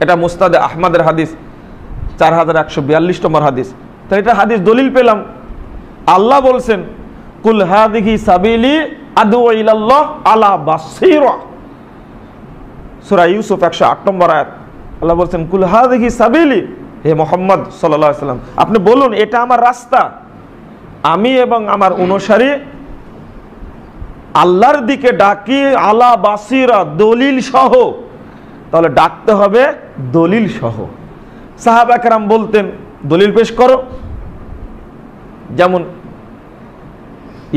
S2: এটা মুস্তাদে আহমদের হাদিস 4142 নম্বর হাদিস। তো এটা হাদিস দলিল পেলাম। আল্লাহ বলছেন কুল হাযিহি সাবিলি আদউ ইলাল্লাহ আলা বাসীরা, সূরা ইউসুফ 108 নম্বর আয়াত। আল্লাহ বলছেন কুল হাযিহি সাবিলি, হে মুহাম্মদ সাল্লাল্লাহু আলাইহি ওয়াসাল্লাম আপনি বলুন এটা আমার রাস্তা, আমি এবং আমার অনুসারী আল্লাহর দিকে ডাকি আলা বাসীরা, দলিল সহ। তাহলে ডাকতে হবে দলিল সহ। সাহাবা কেরাম বলতেন দলিল পেশ করো। যেমন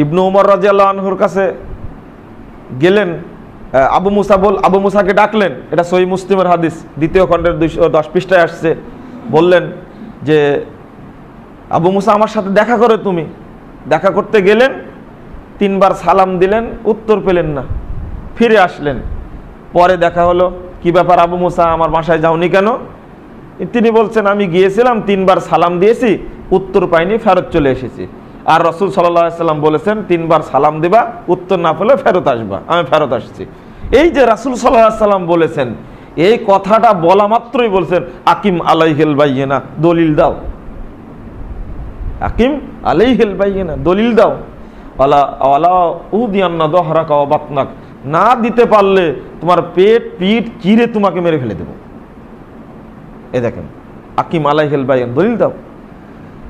S2: ইবনু উমর রাদিয়াল্লাহু আনহুর কাছে গেলেন, আবু মুসাকে ডাকলেন, এটা সহিহ মুসলিমের হাদিস, 2য় খণ্ডের 210 পৃষ্ঠায় আসছে। বললেন যে আবু মুসা আমার সাথে দেখা করো তুমি। দেখা করতে গেলেন, 3 বার সালাম দিলেন, উত্তর পেলেন না, ফিরে আসলেন। পরে দেখা হলো, কি ব্যাপার আবু মুসা আমার বাসায় যাওনি কেন? তিনি বলছেন আমি গিয়েছিলাম, 3 বার সালাম দিয়েছি, উত্তর পাইনি, ফেরত চলে এসেছি। আর রাসূল সাল্লাল্লাহু আলাইহি ওয়াসাল্লাম বলেছেন 3 বার সালাম দিবা, উত্তর না পেলে ফেরত আসবা, আমি ফেরত আসছি। এই যে রাসূল সাল্লাল্লাহু আলাইহি ওয়াসাল্লাম বলেছেন, এই কথাটা বলা মাত্রই বলছেন আকিম আলাইহিল বাইয়িনা, দলিল দাও। আকিম আলাইহিল বাইয়িনা, দলিল দাও। ওয়ালা উদিয়ান্না দহরাকা ওয়া বাতনাক, না দিতে পারলে তোমার পেট পিঠ চিরে তোমাকে মেরে ফেলে দেব। এ দেখেন আকিম আলাইহিল বাইয়িনা, দলিল দাও।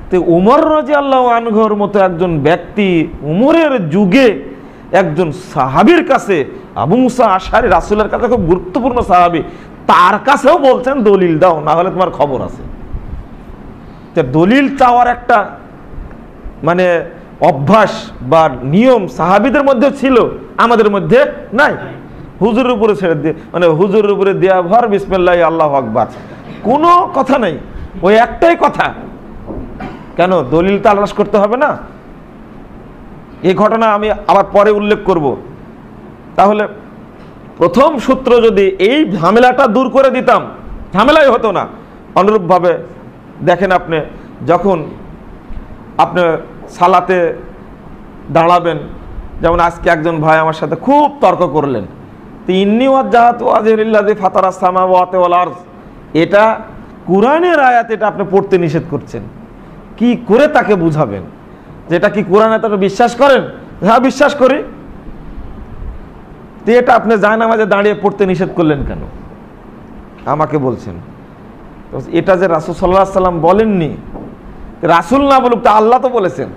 S2: তো উমর রাদিয়াল্লাহু আনহুর মতো একজন ব্যক্তি, উমরের যুগে একজন সাহাবীর কাছে, আবু মুসা আশআরী রাসূলের কাছে খুব গুরুত্বপূর্ণ সাহাবী, তার কাছেও বলছেন দলিল দাও, না হলে তোমার খবর আছে। তো দলিল চাওয়ার একটা মানে অভ্যাস বা নিয়ম সাহাবীদের মধ্যে ছিল, আমাদের মধ্যে নাই। হুজুরের উপরে ছেড়ে দিয়ে, মানে হুজুরের উপরে দেয়া ভর বিসমিল্লাহ আল্লাহু আকবার, কোনো কথা নেই, ওই একটাই কথা। কেন দলিল তালাশ করতে হবে না? এই ঘটনা আমি আবার পরে উল্লেখ করব। তাহলে প্রথম সূত্র যদি এই ঝামেলাটা দূর করে দিতাম, ঝামেলাই হতো না। অনুরূপভাবে দেখেন, আপনি যখন আপনি সালাতে দাঁড়াবেন, যেমন আজকে একজন ভাই আমার সাথে খুব তর্ক করলেন, ইন্নী ওয়াজ্জাহাতু ওয়াজহিল্লাযী ফাতারাস সামাওয়াতি ওয়াল আরদ, এটা কোরআনের আয়াত, এটা আপনি পড়তে নিষেধ করছেন। কি করে তাকে বুঝাবেন যে এটা কি কোরআনে? তারা বিশ্বাস করেন? হ্যাঁ বিশ্বাস করি। তো এটা আপনি জায়নামাজে দাঁড়িয়ে পড়তে নিষেধ করলেন কেন? আমাকে বলছেন এটা যে রাসূল সাল্লাল্লাহু আলাইহি ওয়াসাল্লাম বলেননি, রাসূল না বলুক, তা আল্লাহ তো বলেছেন।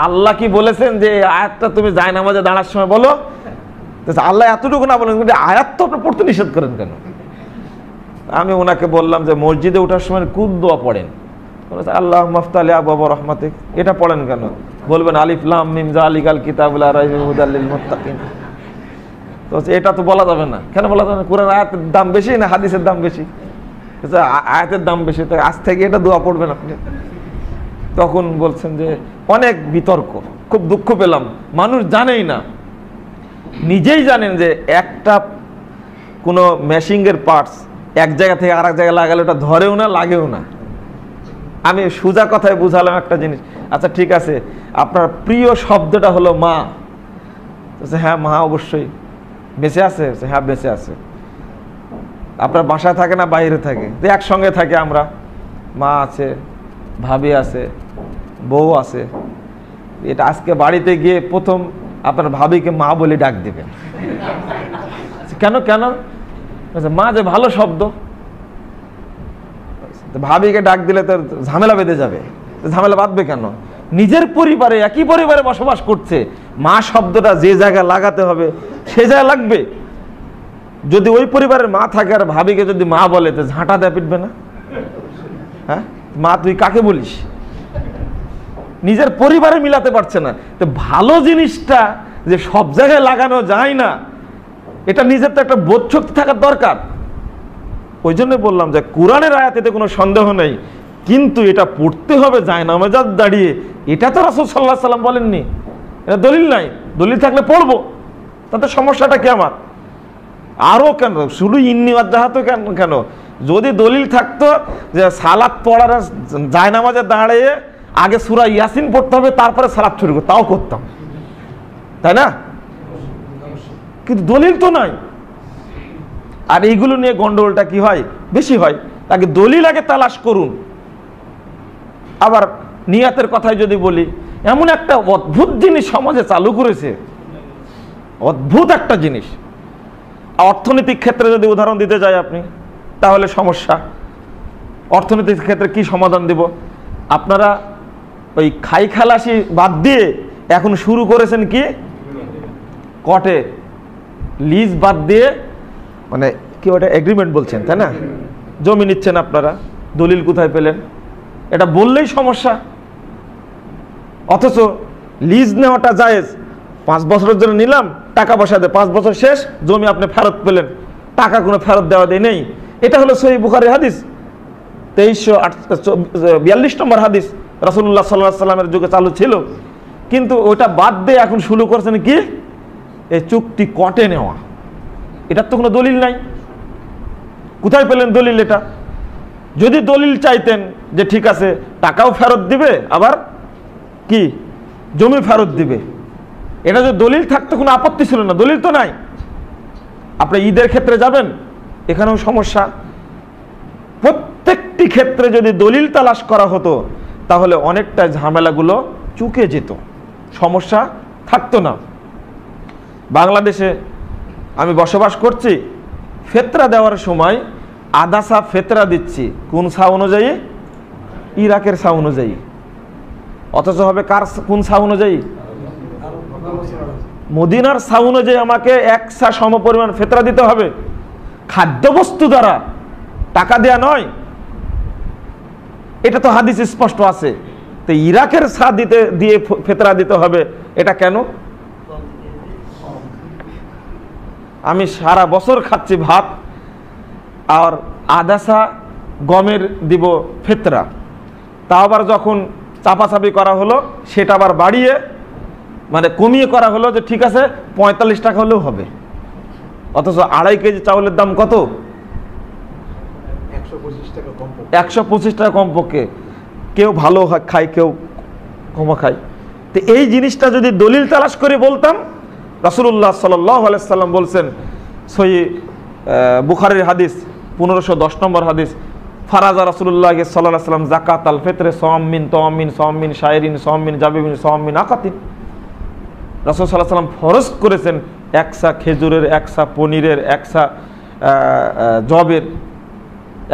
S2: আল্লাহ কি বলেছেন যে আয়াতটা তুমি জায়নামাজে দাঁড়ার সময় বলো? আল্লাহ এতটুকু না বলেন, কিন্তু আয়াত তো আপনি পড়তে নিষেধ করেন কেন? আমি ওনাকে বললাম যে মসজিদে ওঠার সময় কোন দোয়া পড়েন? আল্লাহ মাফতালি আবওয়াব রাহমাতিক, এটা পড়েন কেন? বলবেন আলিফ লাম মিম যালিকাল কিতাবুল লা রাইবা ফিহি হুদাল লিল মুত্তাকিন। তো এটা তো বলা যাবে না। কেন বলা যাবে না? কোরআন আয়াতের দাম বেশি না হাদিসের দাম বেশি? আয়াতের দাম বেশি, তো আজ থেকে এটা দোয়া পড়বেন আপনি। তখন বলছেন যে অনেক বিতর্ক, খুব দুঃখ পেলাম, মানুষ জানেই না, নিজেই জানেন যে একটা কোনো মেশিনের পার্টস এক জায়গা থেকে আরেক জায়গায় লাগালে ওটা ধরেও না, লাগেও না। আমি সোজা কথায় বুঝালাম একটা জিনিস, আচ্ছা ঠিক আছে, আপনার প্রিয় শব্দটা হলো মা। হ্যাঁ মা অবশ্যই। বেঁচে আছে? হ্যাঁ বেঁচে আছে। আপনার বাসায় থাকে না বাইরে থাকে? তো একসঙ্গে থাকে আমরা, মা আছে, ভাবি আছে, বউ আছে। এটা আজকে বাড়িতে গিয়ে প্রথম আপনার ভাবিকে মা বলে ডাক দেবেন। কেন কেন? মা যে ভালো শব্দ, ভাবিকে ডাক দিলে তো ঝামেলা বেঁধে যাবে। ঝামেলা বাঁধবে কেন? নিজের পরিবারে, একই পরিবারে বসবাস করছে, মা শব্দটা যে জায়গায় লাগাতে হবে সে জায়গায় লাগবে। যদি ওই পরিবারের মা থাকে আর ভাবিকে যদি মা বলে, তো ঝাঁটা দেয় পিটবে না? হ্যাঁ, মা তুই কাকে বলিস? নিজের পরিবারে মিলাতে পারছে না। তো ভালো জিনিসটা যে সব জায়গায় লাগানো যায় না, এটা নিজের তো একটা বোধ শক্তি থাকার দরকার। ওই জন্য বললাম যে কোরআনের আয়াতে কোনো সন্দেহ নেই, কিন্তু এটা পড়তে হবে জায়নামাজে দাঁড়িয়ে, এটা তো রাসূল সাল্লাল্লাহু আলাইহি ওয়াসাল্লাম বলেননি। এটা দলিল নাই, দলিল থাকলে পড়বো, তাতে সমস্যাটা কি আমার? আরও কেন শুধু ইন্নী ওয়াজ্জাহাতু কেন? যদি দলিল থাকতো যে সালাত পড়ার জায়নামাজে দাঁড়িয়ে আগে সূরা ইয়াসিন পড়তে হবে, তারপরে সালাত শুরু করতে, তাও করতাম, তাই না? কিন্তু দলিল তো নাই। আর এইগুলো নিয়ে গন্ডগোলটা কি হয়? বেশি হয়। তাকে দলিল আগে তালাশ করুন। আবার নিয়াতের কথায় যদি বলি, এমন একটা অদ্ভুত জিনিস সমাজে চালু করেছে, অদ্ভুত একটা জিনিস। অর্থনৈতিক ক্ষেত্রে যদি উদাহরণ দিতে যাই আপনি, তাহলে সমস্যা। অর্থনৈতিক ক্ষেত্রে কি সমাধান দিব? আপনারা ওই খাই খালাসি বাদ দিয়ে এখন শুরু করেছেন কি? কটে লিজ বাদ দিয়ে, মানে কি ওটা এগ্রিমেন্ট বলছেন, তাই না? জমি নিচ্ছেন আপনারা, দলিল কোথায় পেলেন? এটা বললেই সমস্যা। অথচ লিজ নেওয়াটা জায়েজ, 5 বছরের জন্য নিলাম, টাকা পয়সা দিয়ে 5 বছর শেষ, জমি আপনি ফেরত পেলেন, টাকা কোনো ফেরত দেওয়া দেয় নেই। এটা হলো সহিহ বুখারী হাদিস 2342 নম্বর হাদিস, রাসূলুল্লাহ সাল্লাল্লাহু আলাইহি ওয়াসাল্লামের যুগে চালু ছিল। কিন্তু ওটা বাদ দিয়ে এখন শুরু করছেন কি? এই চুক্তি কটে নেওয়া। এটার তো কোনো দলিল নাই। কোথায় পেলেন দলিল এটা? যদি দলিল চাইতেন যে ঠিক আছে টাকাও ফেরত দিবে, আবার কি জমি ফেরত দিবে, এটা যদি দলিল থাকতো কোনো আপত্তি ছিল না। দলিল তো নাই। আপনি ঈদের ক্ষেত্রে যাবেন, এখানেও সমস্যা। প্রত্যেকটি ক্ষেত্রে যদি দলিল তালাশ করা হতো তাহলে অনেকটা ঝামেলাগুলো চুকে যেত, সমস্যা থাকতো না। বাংলাদেশে আমি বসবাস করছি, ফেতরা দেওয়ার সময় আধা সা ফেতরা দিচ্ছি কোন সা অনুযায়ী? ইরাকের সা অনুযায়ী। অথচ হবে কার কোন সা অনুযায়ী? মদিনার সা অনুযায়ী আমাকে 1 সা সমপরিমাণ ফেতরা দিতে হবে, খাদ্যবস্তু দ্বারা, টাকা দেয়া নয়। এটা তো হাদিস স্পষ্ট আছে। তো ইরাকের সা দিয়ে ফেতরা দিতে হবে, এটা কেন? আমি সারা বছর খাচ্ছি ভাত, আর আধা সা গমের দিব ফেতরা। তা আবার যখন চাপাচাপি করা হলো, সেটা আবার বাড়িয়ে মানে কমিয়ে করা হলো যে ঠিক আছে 45 টাকা হলেও হবে। অথচ 2.5 কেজি চাউলের দাম কত? 125 টাকা কমপক্ষে। কেউ ভালো খায়, কেউ কম খায়। তো এই জিনিসটা যদি দলিল তালাশ করে বলতাম, রাসূলুল্লাহ সাল্লাল্লাহু আলাইহি সাল্লাম বলছেন, সহিহ বুখারীর হাদিস 1510 নম্বর হাদিস, ফারাজা রাসূলুল্লাহ সাল্লাল্লাহু আলাইহি সাল্লাম যাকাত আল ফিতরে সাওমিন তাওমিন সাওমিন শাইরিন সাওমিন জাবিবিন সাওমিন আকাতিন। রাসূল সাল্লাল্লাহু আলাইহি সাল্লাম ফরজ করেছেন 1 সা খেজুরের, 1 সা পনিরের, 1 সা জবের,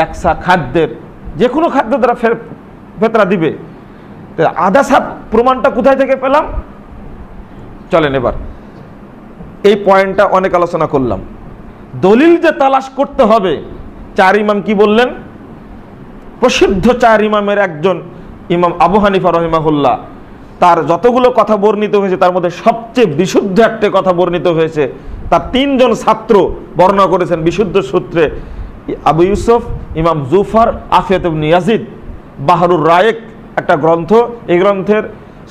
S2: 1 সা খাদ্যের, যে কোনো খাদ্য দ্বারা ফেতরা দিবে। আধা সা প্রমাণটা কোথায় থেকে পেলাম? চলেন এবার এই পয়েন্টটা অনেক আলোচনা করলাম। দলিল যে তালাশ করতে হবে, 4 ইমাম কি বললেন? প্রসিদ্ধ 4 ইমামের একজন ইমাম আবু হানিফা রহিমাহুল্লাহ, তার যতগুলো কথা বর্ণিত হয়েছে তার মধ্যে সবচেয়ে বিশুদ্ধ একটা কথা বর্ণিত হয়েছে। তার 3 জন ছাত্র বর্ণনা করেছেন বিশুদ্ধ সূত্রে, আবু ইউসুফ, ইমাম জুফার, আফিয়াত ইবনে ইয়াজিদ। বাহরুর রায়েক একটা গ্রন্থ, এই গ্রন্থের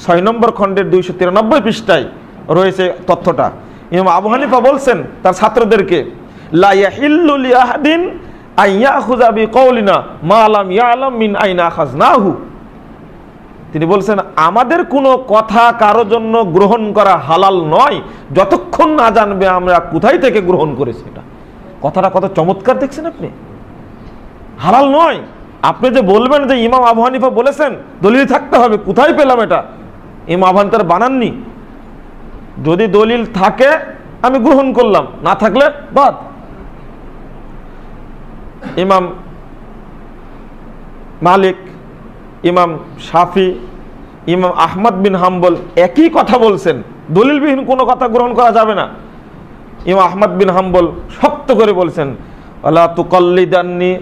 S2: 6 নম্বর খণ্ডের 293 পৃষ্ঠায় রয়েছে তথ্যটা। ইমাম আবু হানিফা বলছেন তার ছাত্রদেরকে, লা ইয়াহিল্লু লিআহাদিন আইয়াখুযা বিকাউলিনা মা লাম ইয়ালাম মিন আইনা আখাযনাহু। তিনি বলছেন আমাদের কোনো কথা কারো জন্য গ্রহণ করা হালাল নয় যতক্ষণ না জানবে আমরা কোথায় থেকে গ্রহণ করেছি। এটা কথাটা কত চমৎকার দেখছেন আপনি। হালাল নয়, আপনি যে বলবেন যে ইমাম আবু হানিফা বলেছেন, দলিল থাকতে হবে। কোথায় পেলাম এটা? ইমাম আবু হানিফা বানাননি। যদি দলিল থাকে আমি গ্রহণ করলাম, না থাকলে বাদ। ইমাম মালিক, ইমাম শাফি, ইমাম আহমদ বিন হাম্বল একই কথা বলছেন, দলিলবিহীন কোনো কথা গ্রহণ করা যাবে না। ইমাম আহমদ বিন হাম্বল শক্ত করে বলছেন, ওয়ালা তুকাল্লিদান্নি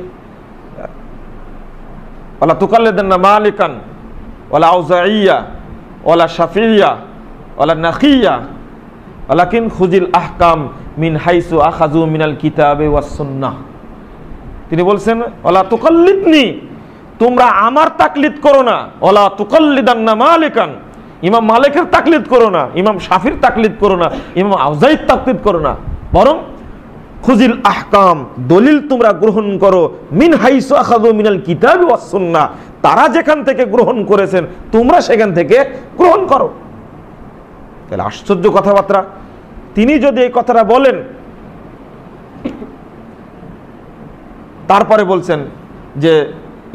S2: ওয়ালা তুকাল্লিদান্না মালিকান ওয়ালা আউজাইয়া ওয়ালা শাফিইয়া ওয়ালা নাখিয়া ওয়ালাকিন খুজিল আহকাম মিন হাইসু আখাযু মিনাল কিতাবে ওয়াস সুন্নাহ। তিনি বলছেন ওয়ালা তুকাল্লিদনি, তোমরা আমার তাকলিদ করো না। ওয়ালা তুকাল্লিদান্না মালিকান, ইমাম মালিকের তাকলিদ করো না, ইমাম শাফির তাকলিদ করো না, ইমাম আউজাইর তাকলিদ করো না, বরং খুজিল আহকাম, দলিল তোমরা গ্রহণ করো মিন হাইসু আখাযু মিনাল কিতাবি ওয়াস সুন্নাহ, তারা যেখান থেকে গ্রহণ করেছেন তোমরা সেখান থেকে গ্রহণ করো। তাহলে আশ্চর্য কথাবার্তা। তিনি যদি এই কথাটা বলেন, তারপরে বলছেন যে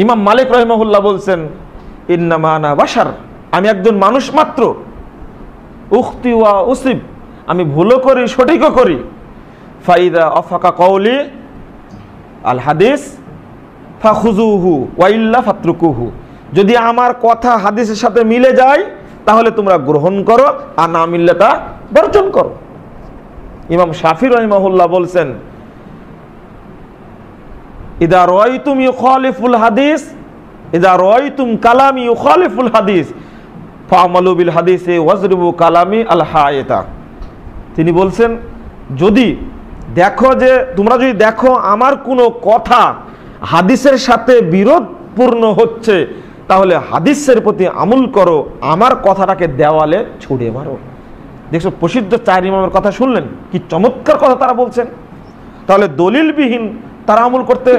S2: ইমাম মালিক রাহিমাহুল্লাহ বলছেন, ইন্নামা আনা বাশার, আমি একজন মানুষ মাত্র, উখতি ওয়া উসিব, আমি ভুলও করি সঠিকও করি। ফাইদা আফাকা কওলি আল হাদিস ফাখুযুহু ওয়া ইল্লা ফাতরুকুহু, যদি আমার কথা হাদিসের সাথে মিলে যায় তাহলে তোমরা গ্রহণ করো, আর না মিললে তা বর্জন করো। ইমাম শাফি রাহিমাহুল্লাহ বলছেন, ইদা রাআইতুম ইউখালিফুল হাদিস, ইদা রাআইতুম কালামি ইউখালিফুল হাদিস ফা'মালু বিল হাদিসে ওয়াজরিবু কালামি আল হায়াতা। তিনি বলছেন যদি দেখো, যে তোমরা যদি দেখো আমার কোনো কথা হাদিসের সাথে বিরোধপূর্ণ হচ্ছে, তাহলে হাদিসের প্রতি আমল করো, আমার কথাটাকে দেওয়ালে ছুড়ে মারো। দেখছো প্রসিদ্ধ 4 ইমামের কথা শুনলেন, কি চমৎকার কথা তারা বলছেন। তাহলে দলিলবিহীন তারা আমল করতে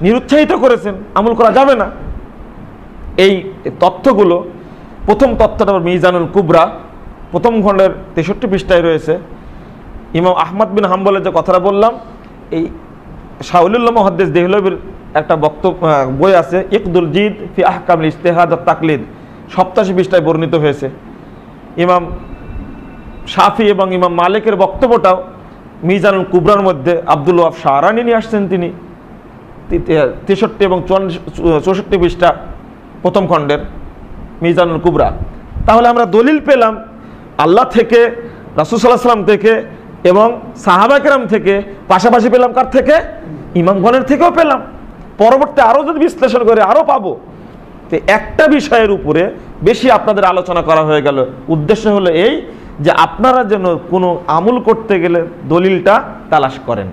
S2: নিরুৎসাহিত করেছেন, আমল করা যাবে না। এই তথ্যগুলো, প্রথম তথ্যটা মিজানুল কুবরা 1ম খণ্ডের 63 পৃষ্ঠায় রয়েছে। ইমাম আহমদ বিন হাম্বলের যে কথাটা বললাম, এই শাউলুল্লাহ মুহাদ্দিস দেহলভির একটা বক্তব্য বই আছে, ইকদুল জিদ ফি আহকামিল ইজতিহাদ ওয়াত তাকলিদ, 87 পৃষ্ঠায় বর্ণিত হয়েছে। ইমাম শাফি এবং ইমাম মালিকের বক্তব্যটাও মিজানুল কুবরার মধ্যে আব্দুল ওয়াহাব শাহরানি নিয়ে আসছেন তিনি, 63 এবং 64 পৃষ্ঠা প্রথম খণ্ডের মিজানুল কুবরা। তাহলে আমরা দলিল পেলাম আল্লাহ থেকে, রাসূল সাল্লাল্লাহু আলাইহি ওয়াসাল্লাম থেকে এবং সাহাবা কেরাম থেকে, পাশাপাশি পেলাম কার থেকে? ইমামগণের থেকেও পেলাম। পরবর্তী আরও যদি বিশ্লেষণ করে আরও পাবো। তো একটা বিষয়ের উপরে বেশি আপনাদের আলোচনা করা হয়ে গেল। উদ্দেশ্য হলো এই যে আপনারা যেন কোনো আমল করতে গেলে দলিলটা তালাশ করেন।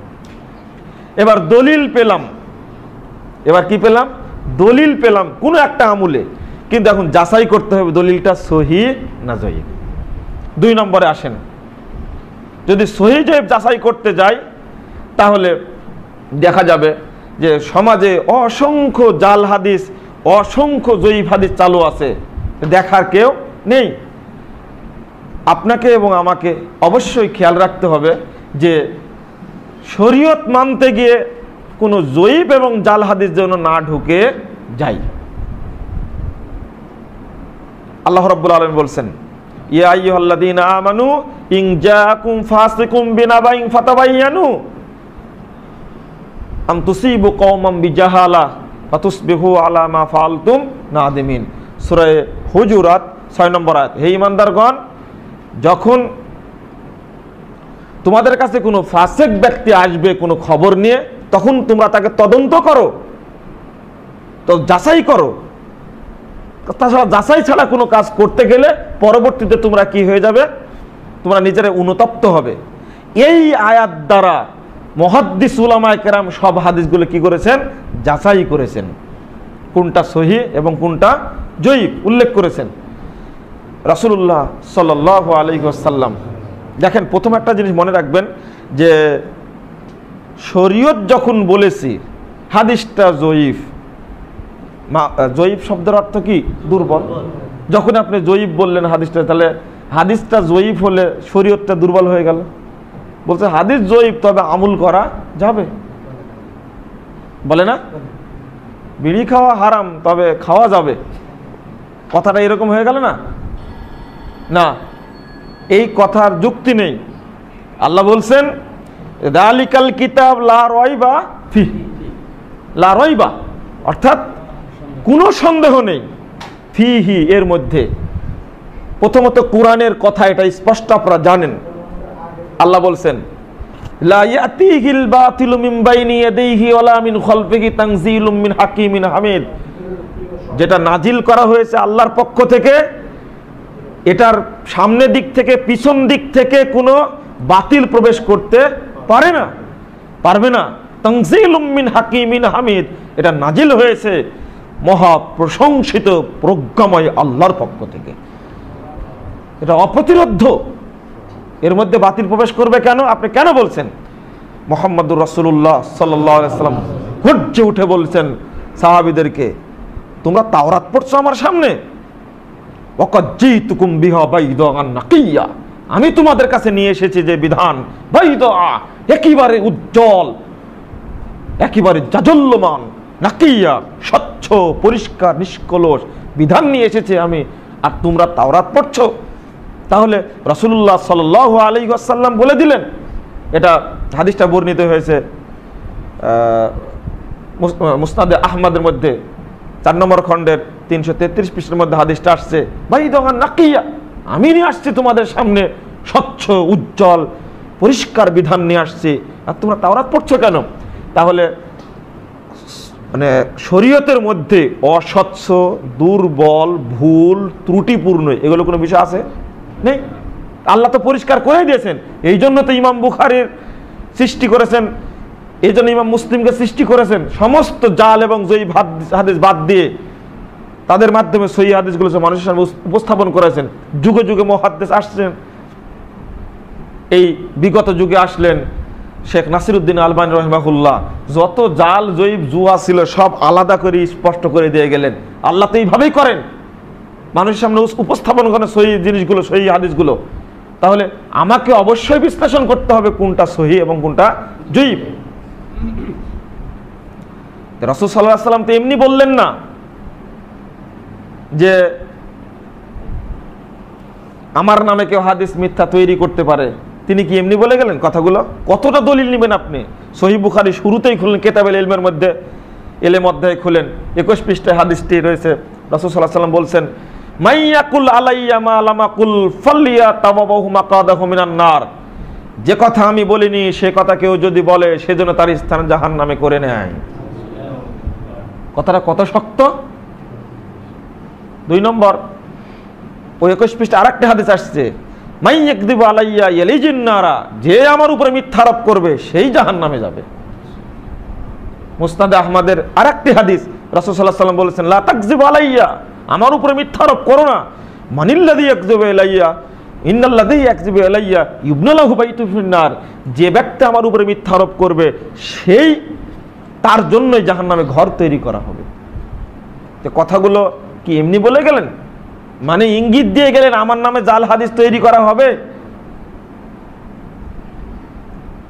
S2: এবার দলিল পেলাম, এবার কি পেলাম? দলিল পেলাম কোনো একটা আমলে, কিন্তু এখন যাচাই করতে হবে দলিলটা সহিহ না জয়ীফ। 2 নম্বরে আসেন, যদি সহিহ জয়ীফ যাচাই করতে যাই তাহলে দেখা যাবে যে সমাজে অসংখ্য জাল হাদিস, অসংখ্য জয়ীফ হাদিস চালু আছে, দেখার কেউ নেই। আপনাকে এবং আমাকে অবশ্যই খেয়াল রাখতে হবে যে শরীয়ত মানতে গিয়ে কোনো জয়ীফ এবং জাল হাদিস যেন না ঢুকে যায়। আল্লাহ রাব্বুল আলামিন বলছেন, ইয়া আইয়ুহাল্লাযীনা আমানু ইন জাআকুম ফাসিকুম বিনাবাইন ফাতাবায়ানু আম তুসিবু কওমান বিজাহালা ফাতুসবিহু আলা মা ফাআলতুম নাদিমিন। সূরা হুজুরাত 6 নম্বর আয়াত। হে ঈমানদারগণ, যখন তোমাদের কাছে কোনো ফাসিক ব্যক্তি আসবে কোনো খবর নিয়ে, তখন তোমরা তাকে তদন্ত করো, তো যাচাই করো। তাছাড়া যাচাই ছাড়া কোনো কাজ করতে গেলে পরবর্তীতে তোমরা কি হয়ে যাবে? তোমরা নিজেরা অনুতপ্ত হবে। এই আয়াত দ্বারা মুহাদ্দিস উলামায়ে কেরাম সব হাদিসগুলো কি করেছেন? যাচাই করেছেন, কোনটা সহিহ এবং কোনটা জয়ীফ উল্লেখ করেছেন। রাসূলুল্লাহ সাল্লাল্লাহু আলাইহি ওয়াসাল্লাম, দেখেন প্রথম একটা জিনিস মনে রাখবেন যে শরীয়ত যখন বলেছি হাদিসটা জয়ীফ, জয়ীফ শব্দের অর্থ কি? দুর্বল। যখন আপনি জয়ীফ বললেন হাদিসটা, তাহলে হাদিসটা জয়ীফ হলে শরীয়তটা দুর্বল হয়ে গেল। বলছে হাদিস জয়ীফ, তবে আমল করা যাবে, বলে না? বিড়ি খাওয়া হারাম, তবে খাওয়া যাবে, কথাটা এরকম হয়ে গেল না? না, এই কথার যুক্তি নেই। আল্লাহ বলছেন যালিকাল কিতাব লা রাইবা ফিহি, লা রাইবা অর্থাৎ কোনো সন্দেহ নেই, ফিহি এর মধ্যে। প্রথমত কোরআনের কথা, এটা স্পষ্ট আপনারা জানেন। আল্লাহ বলছেন লা ইয়াতিহিল বাতিলু মিন বাইনি ইয়াদাইহি ওয়ালা মিন খালফিহি তানজিলুম মিন হাকিমিন হামিদ। যেটা নাজিল করা হয়েছে আল্লাহর পক্ষ থেকে, এটার সামনের দিক থেকে পিছন দিক থেকে কোনো বাতিল প্রবেশ করতে পারে না, পারবে না। তানজিলুম মিন হাকিমিন হামিদ, এটা নাজিল হয়েছে মহা প্রশংসিত প্রজ্ঞাময় আল্লাহর পক্ষ থেকে, এটা অপ্রতিরোধ্য। এর মধ্যে বাতিল প্রবেশ করবে কেন? আপনি কেন বলছেন? মুহাম্মদুর রাসূলুল্লাহ সাল্লাল্লাহু আলাইহি ওয়াসাল্লাম গর্জে উঠে বলছেন সাহাবীদেরকে, তোমরা তাওরাত পড়ছো আমার সামনে, ওয়াকাদ জিতুকুম বিহা বাইদান নাকিয়া, আমি তোমাদের কাছে নিয়ে এসেছি যে বিধান বাইদা, একেবারে উজ্জ্বল, একেবারে জাজল্যমান, নাকিয়া স্বচ্ছ পরিষ্কার নিষ্কলুষ বিধান নিয়ে এসেছি আমি, আর তোমরা তাওরাত পড়ছো। তাহলে রাসূলুল্লাহ সাল্লাল্লাহু আলাইহি ওয়াসাল্লাম বলে দিলেন, এটা হাদিসটা বর্ণিত হয়েছে মুসনাদে আহমদের মধ্যে 4 নম্বর খণ্ডের 333 পৃষ্ঠার মধ্যে হাদিসটা আসছে, বাইদান নাকিয়া, আমি নিয়ে আসছি তোমাদের সামনে স্বচ্ছ উজ্জ্বল পরিষ্কার বিধান নিয়ে আসছি, আর তোমরা তাওরাত পড়ছো কেন? তাহলে মানে শরীয়তের মধ্যে অস্বচ্ছ, দুর্বল, ভুল, ত্রুটিপূর্ণ এগুলো কোনো বিষয় আছে? নেই। আল্লাহ তো পরিষ্কার করে দিয়েছেন। এই জন্য তো ইমাম বুখারীর সৃষ্টি করেছেন, এই জন্য ইমাম মুসলিমকে সৃষ্টি করেছেন। সমস্ত জাল এবং জয়ীফ হাদিস বাদ দিয়ে তাদের মাধ্যমে সহিহ হাদিসগুলো মানুষের সামনে উপস্থাপন করেছেন। যুগে যুগে মুহাদ্দিস আসছেন, এই বিগত যুগে আসলেন শেখ নাসিরউদ্দিন আলবানী রাহিমাহুল্লাহ, যত জাল জয়ীফ জুয়া ছিল সব আলাদা করে স্পষ্ট করে দিয়ে গেলেন। আল্লাহ তো এইভাবেই করেন, মানুষের সামনে উপস্থাপন করেন সহিহ জিনিসগুলো, সহিহ হাদিসগুলো। তাহলে আমাকে অবশ্যই বিশ্লেষণ করতে হবে কোনটা সহিহ এবং কোনটা জয়ীফ। রাসূল সাল্লাল্লাহু আলাইহি ওয়াসাল্লাম তো এমনি বললেন না যে আমার নামে কেউ হাদিস মিথ্যা তৈরি করতে পারে। তিনি কি এমনি বলে গেলেন কথাগুলো? কতটা দলিল নেবেন আপনি? সহিহ বুখারী শুরুতেই খুললেন, কিতাবুল ইলমের মধ্যে ইলম অধ্যায় খুলেন, 21 পৃষ্ঠায় হাদিসটি রয়েছে। রাসূল সাল্লাল্লাহু আলাইহি ওয়াসাল্লাম বলছেন, মাইয়াকুল আলাইয়া মা লাম আকুল ফালিয়াতাবাহু মাকাদাহু মিনান নার। যে কথা আমি বলিনি সে কথা কেউ যদি বলে সেজন্য তার স্থান জাহান্নামে করে নেয়। কথাটা কত শক্ত। 2 নম্বর, ওই 21 পৃষ্ঠা আরেকটা হাদিস আসছে, মাইয়াকযিবু আলাইয়া ইয়ালিজিন নারা। যে আমার উপরে মিথ্যা আরোপ করবে সেই জাহান্নামে যাবে। মুসনাদে আহমদের আরেকটি হাদিস, রাসূল সাল্লাল্লাহু আলাইহি ওয়াসাল্লাম বলেছেন, লা তাকযিবু আলাইয়া, আমার উপরে মিথ্যা আরোপ করো না। মানিল্লাযী ইয়াকযিবু আলাইয়া ইন্নাল্লাযী ইয়াকযিবু আলাইয়া ইবনা লাহু বাইতুন ফিন্নার। যে ব্যক্তি আমার উপরে মিথ্যা আরোপ করবে সেই তার জন্যই জাহান্নামে ঘর তৈরি করা হবে। তো কথাগুলো কি এমনি বলে গেলেন? মানে ইঙ্গিত দিয়ে গেলেন আমার নামে জাল হাদিস তৈরি করা হবে।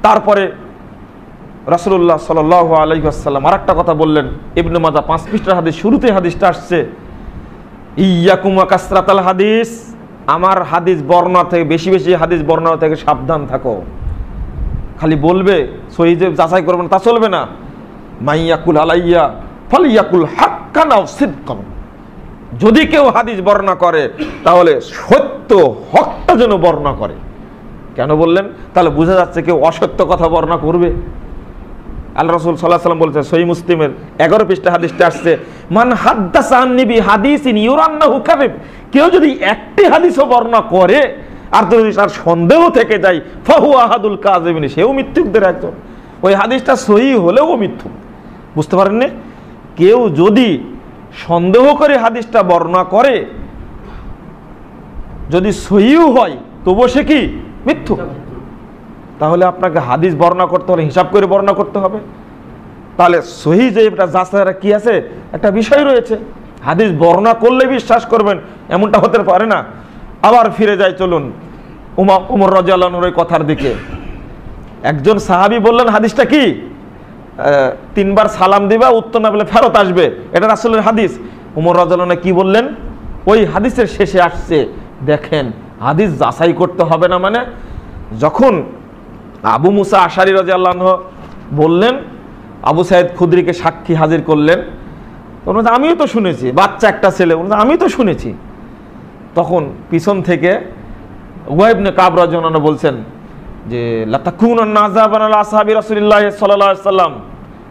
S2: তারপরে রাসূলুল্লাহ সাল্লাল্লাহু আলাইহি ওয়াসাল্লাম আরেকটা কথা বললেন, ইবনে মাজাহ 5 পৃষ্ঠার হাদিস, শুরুতে হাদিসটা আসছে, ইয়াকুম ওয়া কাসরাতাল হাদিস, আমার হাদিস বর্ণনা থেকে বেশি বেশি হাদিস বর্ণনা থেকে সাবধান থাকো। খালি বলবে সহিহ যাচাই করবেন তা চলবে না। মাইয়াকুল আলাইয়া ফালিয়াকুল হাক্কান আও সিদকান। যদি কেউ হাদিস বর্ণনা করে তাহলে সত্য হকটা যেন বর্ণনা করে। কেন বললেন? তাহলে বোঝা যাচ্ছে কেউ অসত্য কথা বর্ণনা করবে। আল্লাহ রাসূল সাল্লাল্লাহু আলাইহি ওয়াসাল্লাম বলেছেন, সহিহ মুসলিমের 11 পৃষ্ঠা হাদিসটা আসছে, মান হাদ্দাসা আন-নবী হাদিসিন ইউরান্নাহু কাযিব। কেউ যদি একটি হাদিসও বর্ণনা করে আর যদি তার সন্দেহ থেকে যায়, ফাহুয়া আহাদুল কাযিবিন, সেও মিথ্যুকদের একজন। ওই হাদিসটা সহিহ হলেও মিথ্যুক। বুঝতে পারেননি? কেউ যদি সন্দেহ করে হাদিসটা বর্ণনা করে, যদি সহিহ হয় তবুও সে কি মিথ্যুক। তাহলে আপনাকে হাদিস বর্ণনা করতে হলে হিসাব করে বর্ণনা করতে হবে। তাহলে সহিহ যে এটা যাচাইয়ের কি আছে, একটা বিষয় রয়েছে। হাদিস বর্ণনা করলে বিশ্বাস করবেন এমনটা হতে পারে না। আবার ফিরে যাই, চলুন উমর রাদিয়াল্লাহু আনহুর এই কথার দিকে। একজন সাহাবী বললেন হাদিসটা কি, 3 বার সালাম দিবা, উত্তর না বলে ফেরত আসবে, এটা রাসূলের হাদিস। উমর রাদিয়াল্লাহু আনহু কি বললেন? ওই হাদিসের শেষে আসছে, দেখেন হাদিস যাচাই করতে হবে না। মানে যখন আবু মুসা আশারী রাদিয়াল্লাহু আনহু বললেন, আবু সাঈদ খুদরিকে সাক্ষী হাজির করলেন, আমিও তো শুনেছি, বাচ্চা একটা ছেলে, আমি তো শুনেছি। তখন পিছন থেকে উবাই ইবনে কাব রাদিয়াল্লাহু আনহু বলছেন যে লাতাকুনান্না আযাবান আলা আসহাবি রাসূলিল্লাহ সাল্লাল্লাহু আলাইহি ওয়াসাল্লাম,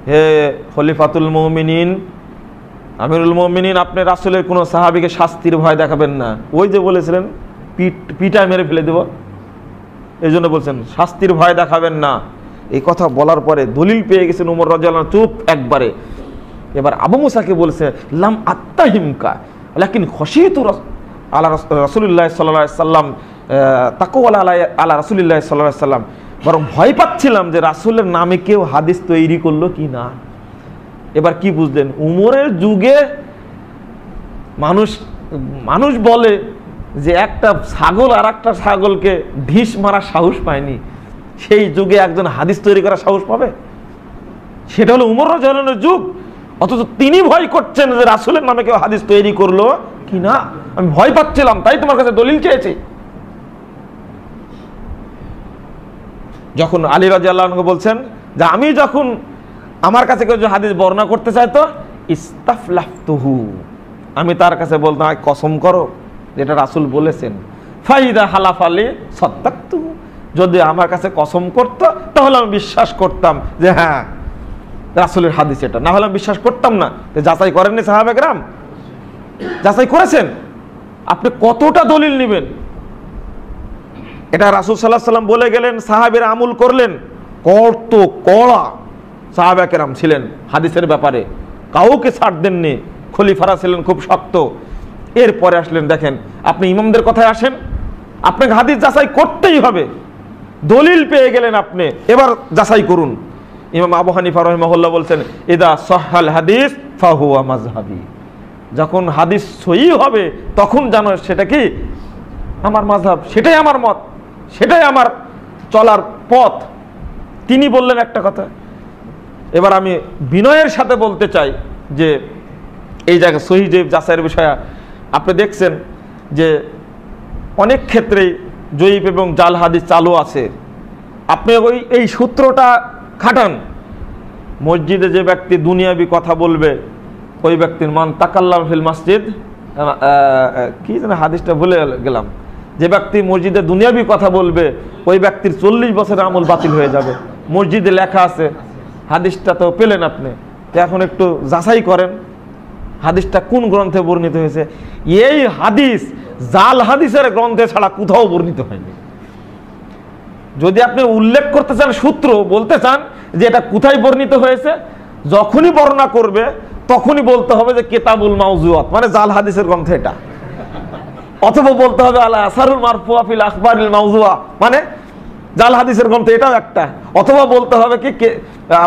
S2: হে খলিফাতুল মুমিনিন, আমিরুল মুমিনিন, আপনি রাসূলের কোন সাহাবীকে শাস্তির ভয় দেখাবেন না। ওই যে বলেছিলেন পিটা মেরে ফেলে দেব, এই জন্য বলছেন শাস্তির ভয় দেখাবেন না। এই কথা বলার পরে দলিল পেয়ে গেছেন উমর রাদিয়াল্লাহু আনহু, চুপ একবারে। এবার আবু মুসাকে বলছে, লাম আত্তাহিমকা লাকিন খশিতু আলা রাসূলিল্লাহ সাল্লাল্লাহু আলাইহি ওয়াসাল্লাম তাকওয়ালা আলা রাসূলিল্লাহ সাল্লাল্লাহু আলাইহি ওয়াসাল্লাম, বরং ভয় পাচ্ছিলাম যে রাসূলের নামে কেউ হাদিস তৈরি করলো কি না। এবার কি বুঝলেন? উমরের যুগে মানুষ বলে যে একটা ছাগল আর একটা ছাগলকে ঢিস মারার সাহস পায়নি, সেই যুগে একজন হাদিস তৈরি করার সাহস পাবে? সেটা হলো উমর রাদিয়াল্লাহু আনহুর যুগ। অথচ তিনি ভয় করছেন যে রাসূলের নামে কেউ হাদিস তৈরি করলো কি না। আমি ভয় পাচ্ছিলাম, তাই তোমার কাছে দলিল চেয়েছি। যখন আলী রাদিয়াল্লাহু আনহু বলছেন যে আমি যখন আমার কাছে কেউ হাদিস বর্ণনা করতে চাইতো, ইস্তাফলাফতুহু, আমি তার কাছে বলতাম কসম করো যেটা রাসূল বলেছেন, ফাইদা হালাফ আলী সাদ্দাকতুহু, যদি আমার কাছে কসম করতো তাহলে আমি বিশ্বাস করতাম যে হ্যাঁ রাসূলের হাদিস এটা, না হলে আমি বিশ্বাস করতাম না। যাচাই করেননি সাহাবা কেরাম? যাচাই করেছেন। আপনি কতটা দলিল নেবেন? এটা রাসূল সাল্লাল্লাহু আলাইহি ওয়াসাল্লাম বলে গেলেন, সাহাবীরা আমল করলেন। কত কড়া সাহাবা কেরাম ছিলেন হাদিসের ব্যাপারে, কাউকে ছাড় দেননি। খলিফারা ছিলেন খুব শক্ত। এরপরে আসলেন, দেখেন আপনি ইমামদের কথায় আসেন, আপনাকে হাদিস যাচাই করতেই হবে। দলিল পেয়ে গেলেন আপনি, এবার যাচাই করুন। ইমাম আবু হানিফা রাহিমাহুল্লাহ বলছেন, ইদা সাহহাল হাদিস ফাহুয়া মাযহাবি, যখন হাদিস সহিহ হবে তখন জানো সেটা কি আমার মাযহাব, সেটাই আমার মত। সেটাই আমার চলার পথ। তিনি বললেন একটা কথা। এবার আমি বিনয়ের সাথে বলতে চাই যে এই জায়গায় সহিহ জয়ীফ যাচাইয়ের বিষয়ে আপনি দেখছেন যে অনেক ক্ষেত্রেই জয়ীফ এবং জাল হাদিস চালু আছে। আপনি এই সূত্রটা খাটান, মসজিদে যে ব্যক্তি দুনিয়াবি কথা বলবে ওই ব্যক্তির মান তাকাল্লাম ফিল মসজিদ, কি যেন হাদিসটা ভুলে গেলাম, যে ব্যক্তি মসজিদে দুনিয়াবি কথা বলবে ওই ব্যক্তির 40 বছরের আমল বাতিল হয়ে যাবে। মসজিদে লেখা আছে, হাদিসটা তো পেলেন আপনি, এখন একটু যাচাই করেন হাদিসটা কোন গ্রন্থে বর্ণিত হয়েছে। এই হাদিস জাল হাদিসের গ্রন্থে ছাড়া কোথাও বর্ণিত হয়নি। যদি আপনি উল্লেখ করতে চান, সূত্র বলতে চান যে এটা কোথায় বর্ণিত হয়েছে, যখনই বর্ণনা করবে তখনই বলতে হবে যে কিতাবুল মাউজুয়াত, মানে জাল হাদিসের গ্রন্থ এটা। অথবা বলতে হবে আল আসারুল মারফুয়া ফিল আখবারিল মাউজুয়া, মানে জাল হাদিসের গ্রন্থ এটাও একটা। অথবা বলতে হবে কি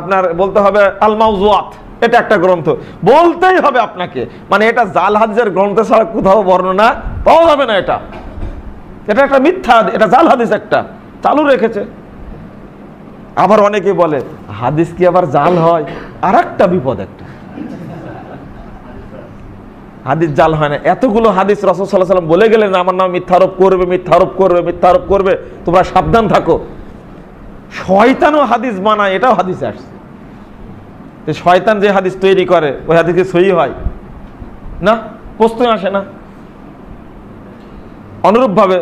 S2: আপনার বলতে হবে আল মাউজুয়াত, এটা একটা গ্রন্থ বলতেই হবে আপনাকে, মানে এটা জাল হাদিসের গ্রন্থ ছাড়া কোথাও বর্ণনা পাওয়া যাবে না। এটা একটা মিথ্যা, এটা জাল হাদিস একটা চালু রেখেছে। আবার অনেকে বলে হাদিস কি আবার জাল হয়, আর একটা বিপদ একটা, হাদিস জাল হয় না। এতগুলো হাদিস রাসূল সাল্লাল্লাহু আলাইহি ওয়াসাল্লাম বলে গেলেন আমার নাম মিথ্যারোপ করবে, মিথ্যারোপ করবে, মিথ্যারোপ করবে, তোমরা সাবধান থাকো। শয়তানও হাদিস বানায়, এটাও হাদিসে আসছে। শয়তান যে হাদিস তৈরি করে ওই হাদিস কি সহিহ হয় না? প্রশ্নই আসে না। অনুরূপভাবে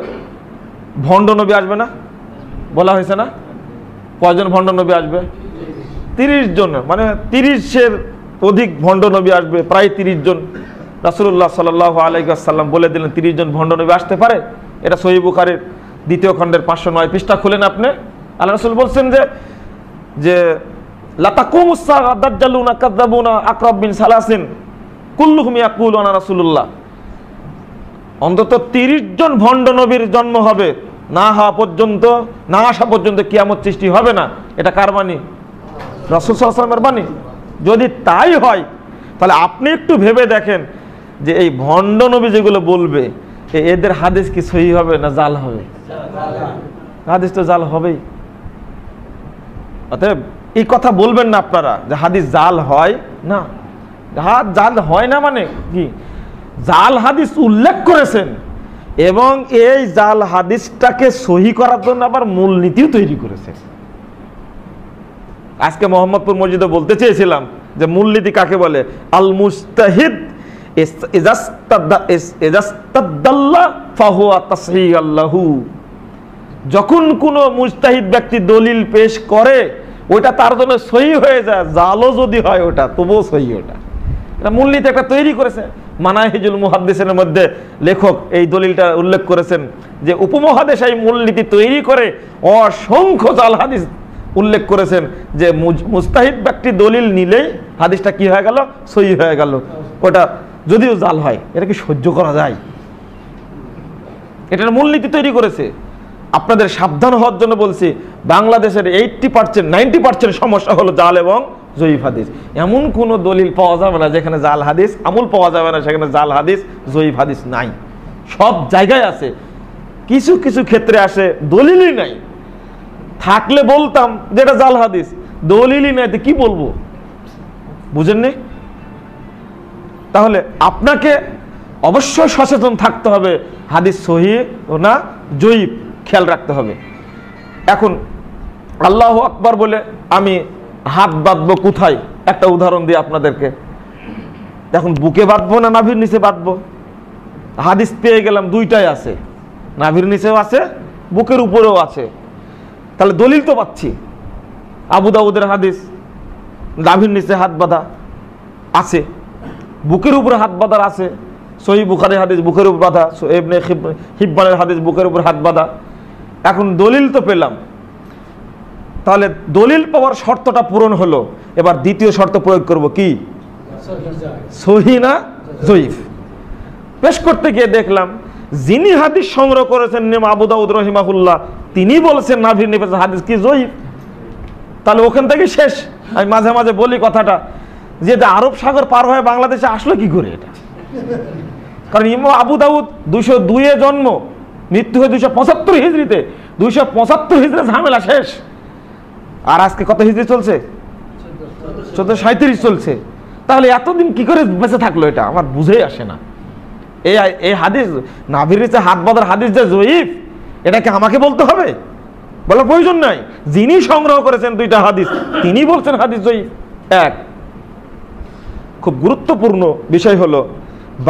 S2: ভণ্ড নবী আসবে না, বলা হয়েছে না? কয়জন ভণ্ড নবী আসবে? 30 জন, মানে 30-এর অধিক ভণ্ড নবী আসবে, প্রায় 30 জন। রাসূলুল্লাহ সাল্লাল্লাহু আলাইহি ওয়াসাল্লাম বলে দিলেন 30 জন ভণ্ড নবী আসতে পারে। এটা সহিহ বুখারীর 2য় খণ্ডের 509 পৃষ্ঠা খুলেন আপনি। আল্লাহ রাসূল বলছেন যে লা তাকুমুস সাআ দাজ্জালুনা কাযাবুনা আকরাব বিন সালাসিন কুল্লুহুম ইয়াকুলু আনা রাসূলুল্লাহ। অন্তত 30 জন ভণ্ড নবীর জন্ম হবে, না হওয়া পর্যন্ত, না আসা পর্যন্ত কিয়ামত সৃষ্টি হবে না। এটা কার বাণী? রাসূল সাল্লাল্লাহু আলাইহি ওয়াসাল্লামের বাণী। যদি তাই হয় তাহলে আপনি একটু ভেবে দেখেন যে এই ভণ্ড নবী যেগুলো বলবে এদের হাদিস কি সহিহ হবে না জাল হবে? হাদিস তো জাল হবেই। অতএব এই কথা বলবেন না আপনারা যে হাদিস জাল হয় না। জাল হয় না মানে কি? জাল হাদিস উল্লেখ করেছেন এবং এই জাল হাদিসটাকে সহি করার জন্য আবার মূলনীতিও তৈরি করেছেন। আজকে মোহাম্মদপুর মসজিদে বলতে চেয়েছিলাম যে মূলনীতি কাকে বলে। আল মুজতাহিদ যখন কোন মুজতাহিদ ব্যক্তি দলিল পেশ করে ওইটা তার জন্য সহিহ হয়ে যায়, জালও যদি হয় ওটা তবুও সহিহ। ওটা মূলনীতি একটা তৈরি করেছে। মানাহিজুল মুহাদ্দিসের মধ্যে লেখক এই দলিলটা উল্লেখ করেছেন যে উপমহাদেশ এই মূলনীতি তৈরি করে অসংখ্য জাল হাদিস উল্লেখ করেছেন যে মুজতাহিদ ব্যক্তি দলিল নিলেই হাদিসটা কি হয়ে গেল? সহিহ হয়ে গেল। ওটা যদিও জাল হয়, এটা কি সহ্য করা যায়? এটার মূলনীতি তৈরি করেছে। আপনাদের সাবধান হওয়ার জন্য বলছি, বাংলাদেশের 80% 90% সমস্যা হলো জাল এবং জয়ীফ হাদিস। এমন কোন দলিল পাওয়া যাবে না যেখানে জাল হাদিস, আমল পাওয়া যাবে না সেখানে জাল হাদিস জয়ীফ হাদিস নাই। সব জায়গায় আছে, কিছু কিছু ক্ষেত্রে আসে দলিলই নাই। থাকলে বলতাম যে এটা জাল হাদিস, দলিলই নাই তো কি বলবো? বুঝেননি? তাহলে আপনাকে অবশ্যই সচেতন থাকতে হবে, হাদিস সহিহ না জয়ীফ খেয়াল রাখতে হবে। এখন আল্লাহু আকবার বলে আমি হাত বাঁধবো কোথায়? একটা উদাহরণ দিই আপনাদেরকে। এখন বুকে বাঁধবো না নাভির নিচে বাঁধবো? হাদিস পেয়ে গেলাম, দুইটাই আছে, নাভির নিচেও আছে, বুকের উপরেও আছে। তাহলে দলিল তো পাচ্ছি। আবু দাউদের হাদিস, নাভির নিচে হাত বাঁধা আছে, বুকের উপরে হাত বাঁধার আছে। সহিহ বুখারীর হাদিস বুকের উপর বাঁধা, ইবনে হিব্বানের হাদিস বুকের উপর হাত বাঁধা। এখন দলিল তো পেলাম, তাহলে দলিল পাওয়ার শর্তটা পূরণ হলো। এবার দ্বিতীয় শর্ত প্রয়োগ করব কি? সহিহ না জয়ীফ। পেশ করতে গিয়ে দেখলাম যিনি হাদিস সংগ্রহ করেছেন ইমাম আবু দাউদ রাহিমাহুল্লাহ, তিনি বলছেন নাভির নিচে হাদিস কি জয়ীফ। তাহলে ওখান থেকে শেষ। আমি মাঝে মাঝে বলি কথাটা যে আরব সাগর পার হয়ে বাংলাদেশে আসলো কি করে এটা? কারণ ইমাম আবু দাউদ 202-এ জন্ম, মৃত্যু হয় 275 হিজরিতে। 275 হিজরি ঝামেলা শেষ। আর আজকে কত হিজরি চলছে? 1437 চলছে। তাহলে এতদিন কি করে বেঁচে থাকলো এটা আমার বুঝেই আসে না। এই হাদিস নাভির নিচে হাত বাঁধার হাদিস যে জয়ীফ, এটাকে আমাকে বলতে হবে? বলার প্রয়োজন নাই। যিনি সংগ্রহ করেছেন 2টা হাদিস তিনি বলছেন হাদিস জয়ীফ। এক খুব গুরুত্বপূর্ণ বিষয় হলো,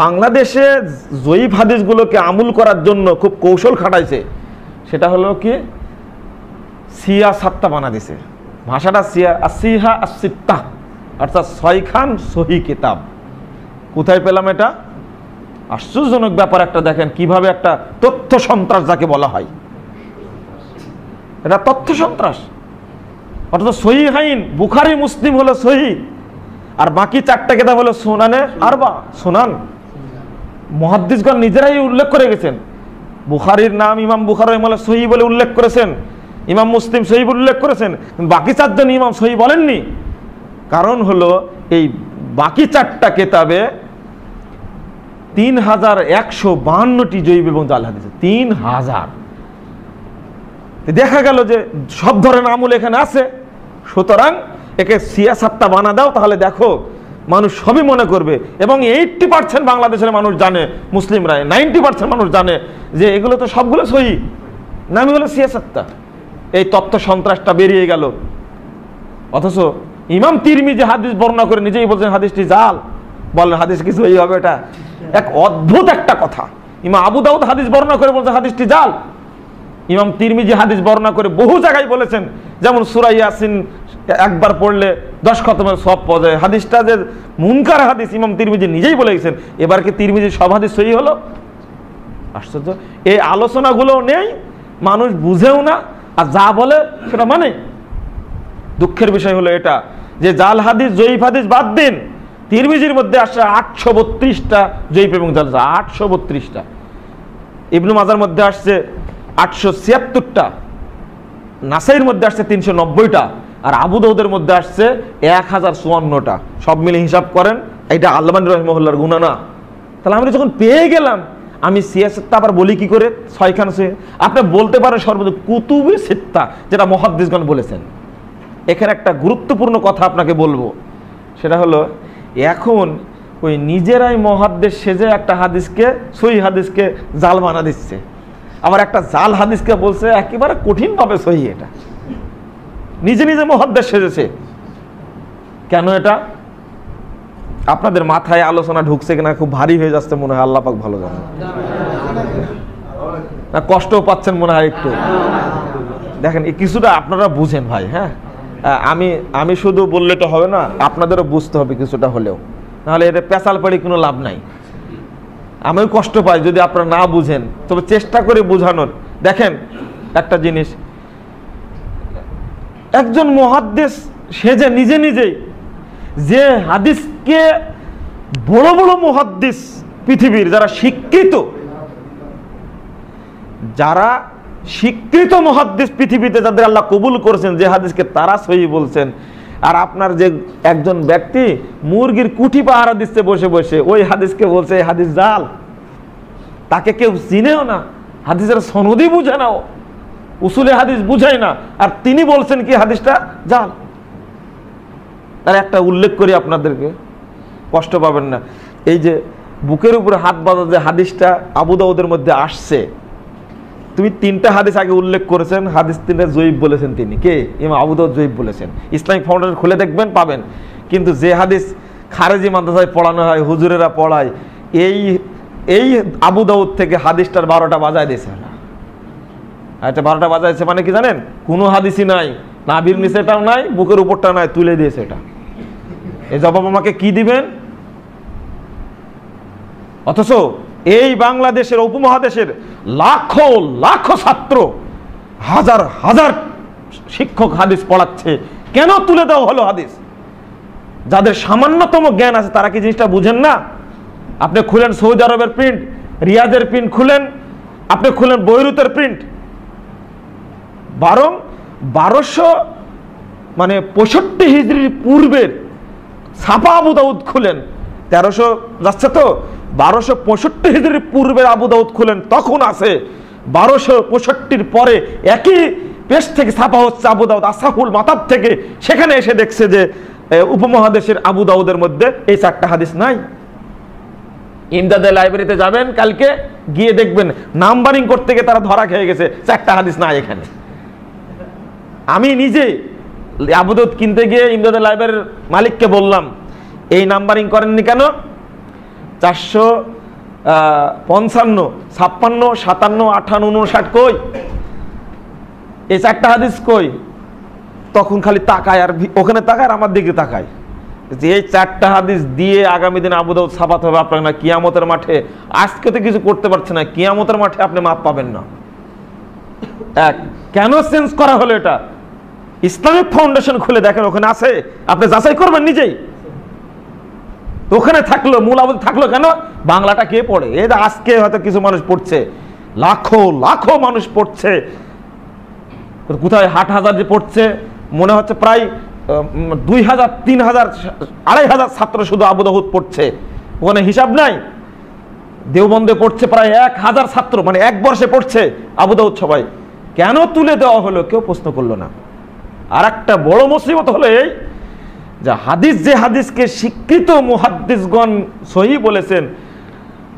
S2: বাংলাদেশে জয়ীফ হাদিসগুলোকে আমল করার জন্য খুব কৌশল খাটাইছে। সেটা হলো কি, সিয়া সাত্তা বানা দিছে। ভাষাটা সিয়া আসিহা আসিত্তা, অর্থাৎ 6খান সহি কিতাব। কোথায় পেলাম এটা? আশ্চর্যজনক ব্যাপার একটা দেখেন, কিভাবে একটা তথ্য সন্ত্রাস যাকে বলা হয়, এটা তথ্য সন্ত্রাস। অর্থাৎ সহিহাইন বুখারী মুসলিম হলো সহি, আর বাকি 4টা কিতাব হলো সুনানে আরবা, সুনান। মুহাদ্দিসগণ নিজেরাই উল্লেখ করে গেছেন, বুখারীর নাম ইমাম বুখারী রাহিমাহুল্লাহ সহি বলে উল্লেখ করেছেন, ইমাম মুসলিম সহি বলে উল্লেখ করেছেন, বাকি 4জন ইমাম সহি বলেননি। কারণ হলো এই বাকি 4টা কিতাবে 3152টি জয়ীফ এবং জাল হাদিস, 3000। দেখা গেল যে সব ধরনের আমল এখানে আছে, সুতরাং একে সিয়াসাত্তা বানা দাও, তাহলে দেখো মানুষ সবই মনে করবে। এবং 80% বাংলাদেশের মানুষ জানে, মুসলিমরা 90% মানুষ জানে যে এগুলো তো সবগুলো সহি, নামই হলো সিয়াসাত্তা। এই তথ্য সন্ত্রাসটা বেরিয়ে গেল। অথচ ইমাম তিরমিজি হাদিস বর্ণনা করে নিজেই বলছেন হাদিসটি জাল, বলেন হাদিস কি সহি হবে? এটা এক অদ্ভুত একটা কথা। ইমাম আবু দাউদ হাদিস বর্ণনা করে বলছেন হাদিসটি জাল। ইমাম তিরমিজি হাদিস বর্ণনা করে বহু জায়গায় বলেছেন, যেমন সূরা ইয়াসিন একবার পড়লে 10 খতমের সওয়াব পাওয়া যায়। হাদিসটা যে মুনকার হাদিস ইমাম তিরমিজি নিজেই বলে গেছেন। এবার কি তিরমিজির সব হাদিস সহি হলো? আশ্চর্য। এই আলোচনাগুলো নেই, মানুষ বুঝেও না, আর যা বলে সেটা মানে। দুঃখের বিষয় হলো এটা যে জাল হাদিস জয়ীফ হাদিস বাদ দিন, তিরমিজির মধ্যে আসছে 832টা জয়ীফ এবং জাল, 832টা। ইবনু মাজার মধ্যে আসছে 876টা, নাসাইর মধ্যে আসছে 390টা, আর আবু দাউদের মধ্যে আসছে 1054টা। সব মিলে হিসাব করেন, এটা আল্লামানি রাহিমাহুল্লাহর গুনাহ না? তাহলে আমরা যখন পেয়ে গেলাম, আমি সিয়াসাত্তা আবার বলি কি করে 6খান সহি? আপনি বলতে পারেন সর্বদা কুতুবে সিত্তা, যেটা মুহাদ্দিসগণ বলেছেন। এখানে একটা গুরুত্বপূর্ণ কথা আপনাকে বলবো, সেটা হলো এখন ওই নিজেরাই মুহাদ্দিস সেজে একটা হাদিসকে, সহি হাদিসকে জাল বানা দিচ্ছে। আবার একটা জাল হাদিসকে বলছে একেবারে কঠিনভাবে সহি। এটা নিজে নিজে মুহাদ্দিস সেজেছে। কেন এটা? আপনাদের মাথায় আলোচনা ঢুকছে কিনা খুব ভারী হয়ে যাচ্ছে মনে হয়, আল্লাহ পাক ভালো জানেন। না কষ্টও পাচ্ছেন মনে হয় একটু? দেখেন কিছুটা আপনারা বুঝেন ভাই। হ্যাঁ, আমি শুধু বললে তো হবে না, আপনাদেরও বুঝতে হবে কিছুটা হলেও, নাহলে এটা পেঁচাল পাড়ি কোনো লাভ নাই। আমিও কষ্ট পাই যদি আপনারা না বুঝেন, তবে চেষ্টা করে বোঝানোর। দেখেন একটা জিনিস, একজন মুহাদ্দিস সেজে নিজে নিজেই যে হাদিসকে বড় বড় মুহাদ্দিস পৃথিবীর যারা স্বীকৃত মুহাদ্দিস পৃথিবীতে যাদের আল্লাহ কবুল করেছেন, যে হাদিসকে তারা সহি বলছেন, আর আপনার যে একজন ব্যক্তি মুরগির কুঠি পাহারা দিচ্ছে বসে বসে, ওই হাদিসকে বলছে এই হাদিস জাল। তাকে কেউ চিনেও না, হাদিসের সনদই বুঝে নাও, উসুলে হাদিস বুঝাই না, আর তিনি বলছেন কি হাদিসটা জাল। তার একটা উল্লেখ করি আপনাদেরকে, কষ্ট পাবেন না। এই যে বুকের উপরে হাত বাঁধা যে হাদিসটা আবু দাউদের মধ্যে আসছে, তুমি 3টা হাদিস আগে উল্লেখ করেছেন, হাদিস 3টা জয়ীফ বলেছেন। তিনি কে? ইমাম আবু দাউদ জয়ীফ বলেছেন। ইসলামিক ফাউন্ডেশন খুলে দেখবেন, পাবেন। কিন্তু যে হাদিস খারেজি মাদ্রাসায় পড়ানো হয়, হুজুরেরা পড়ায়, এই আবু দাউদ থেকে হাদিসটার 12টা বাজায় দিয়েছে না। এটা 12টা বাজাইছে মানে কি জানেন? কোনো হাদিসই নাই, নাভির নিচেটাও নাই, বুকের উপরটা নাই, তুলে দিয়েছে এটা। এই জবাব আমাকে কি দিবেন? অথচ এই বাংলাদেশের উপমহাদেশের লাখো লাখো ছাত্র, হাজার হাজার শিক্ষক হাদিস পড়াচ্ছে, কেন তুলে দেওয়া হলো হাদিস? যাদের সামান্যতম জ্ঞান আছে তারা কি জিনিসটা বুঝেন না? আপনি খুলেন সৌদি আরবের প্রিন্ট, রিয়াদের প্রিন্ট খুলেন, আপনি খুলেন বৈরুতের প্রিন্ট, বরং 1265 হিজরির পূর্বের ছাপা আবু দাউদ খুলেন, 1300 যাচ্ছে তো, 1265 হিজরির পূর্বের আবু দাউদ খুলেন, তখন আছে
S4: 1265 পরে একই পেশ থেকে ছাপা হচ্ছে আবু দাউদ আসাহুল মাতাব থেকে, সেখানে এসে দেখছে যে উপমহাদেশের আবু দাউদের মধ্যে এই 4টা হাদিস নাই। ইমদাদের লাইব্রেরিতে যাবেন কালকে, গিয়ে দেখবেন নাম্বারিং করতে গিয়ে তারা ধরা খেয়ে গেছে, 4টা হাদিস নাই এখানে। আমি নিজে আবু দাউদ কিনতে গিয়ে ইমদাদের লাইব্রেরির মালিককে বললাম, এই নাম্বারিং করেননি কেন? 455, 56, 57, 58, 59 কই? এই 4টা হাদিস কই? তখন খালি তাকায়, আর ওখানে তাকায় আর আমার দিকে তাকায়। এই 4টা হাদিস দিয়ে আগামী দিন আবু দাউদ ছাপাতে হবে আপনাকে না কিয়ামতের মাঠে। আজকে তো কিছু করতে পারছে না, কিয়ামতের মাঠে আপনি মাপ পাবেন না। কেন চেঞ্জ করা হলো এটা? ইসলামিক ফাউন্ডেশন খুলে দেখেন, ওখানে আছে, আপনি যাচাই করবেন নিজেই। ওখানে থাকলো, মূল আবু থাকলো কেন? বাংলাটা কে পড়ে? এই আজকে হয়তো কিছু মানুষ পড়ছে, লাখো লাখো মানুষ পড়ছে, কোথায় 8,000 যে পড়ছে, মনে হচ্ছে প্রায় 2,000, 3,000, 2,500 ছাত্র শুধু আবু দাউদ পড়ছে, ওখানে হিসাব নাই। দেওবন্দে পড়ছে প্রায় 1,000 ছাত্র, মানে এক বর্ষে পড়ছে আবু দাউদ সবাই। কেন তুলে দেওয়া হলো কেউ প্রশ্ন করলো না। আর একটা বড় মুসিবত হলো এই যে হাদিস, যে হাদিসকে স্বীকৃত মুহাদ্দিসগণ সহিহ বলেছেন,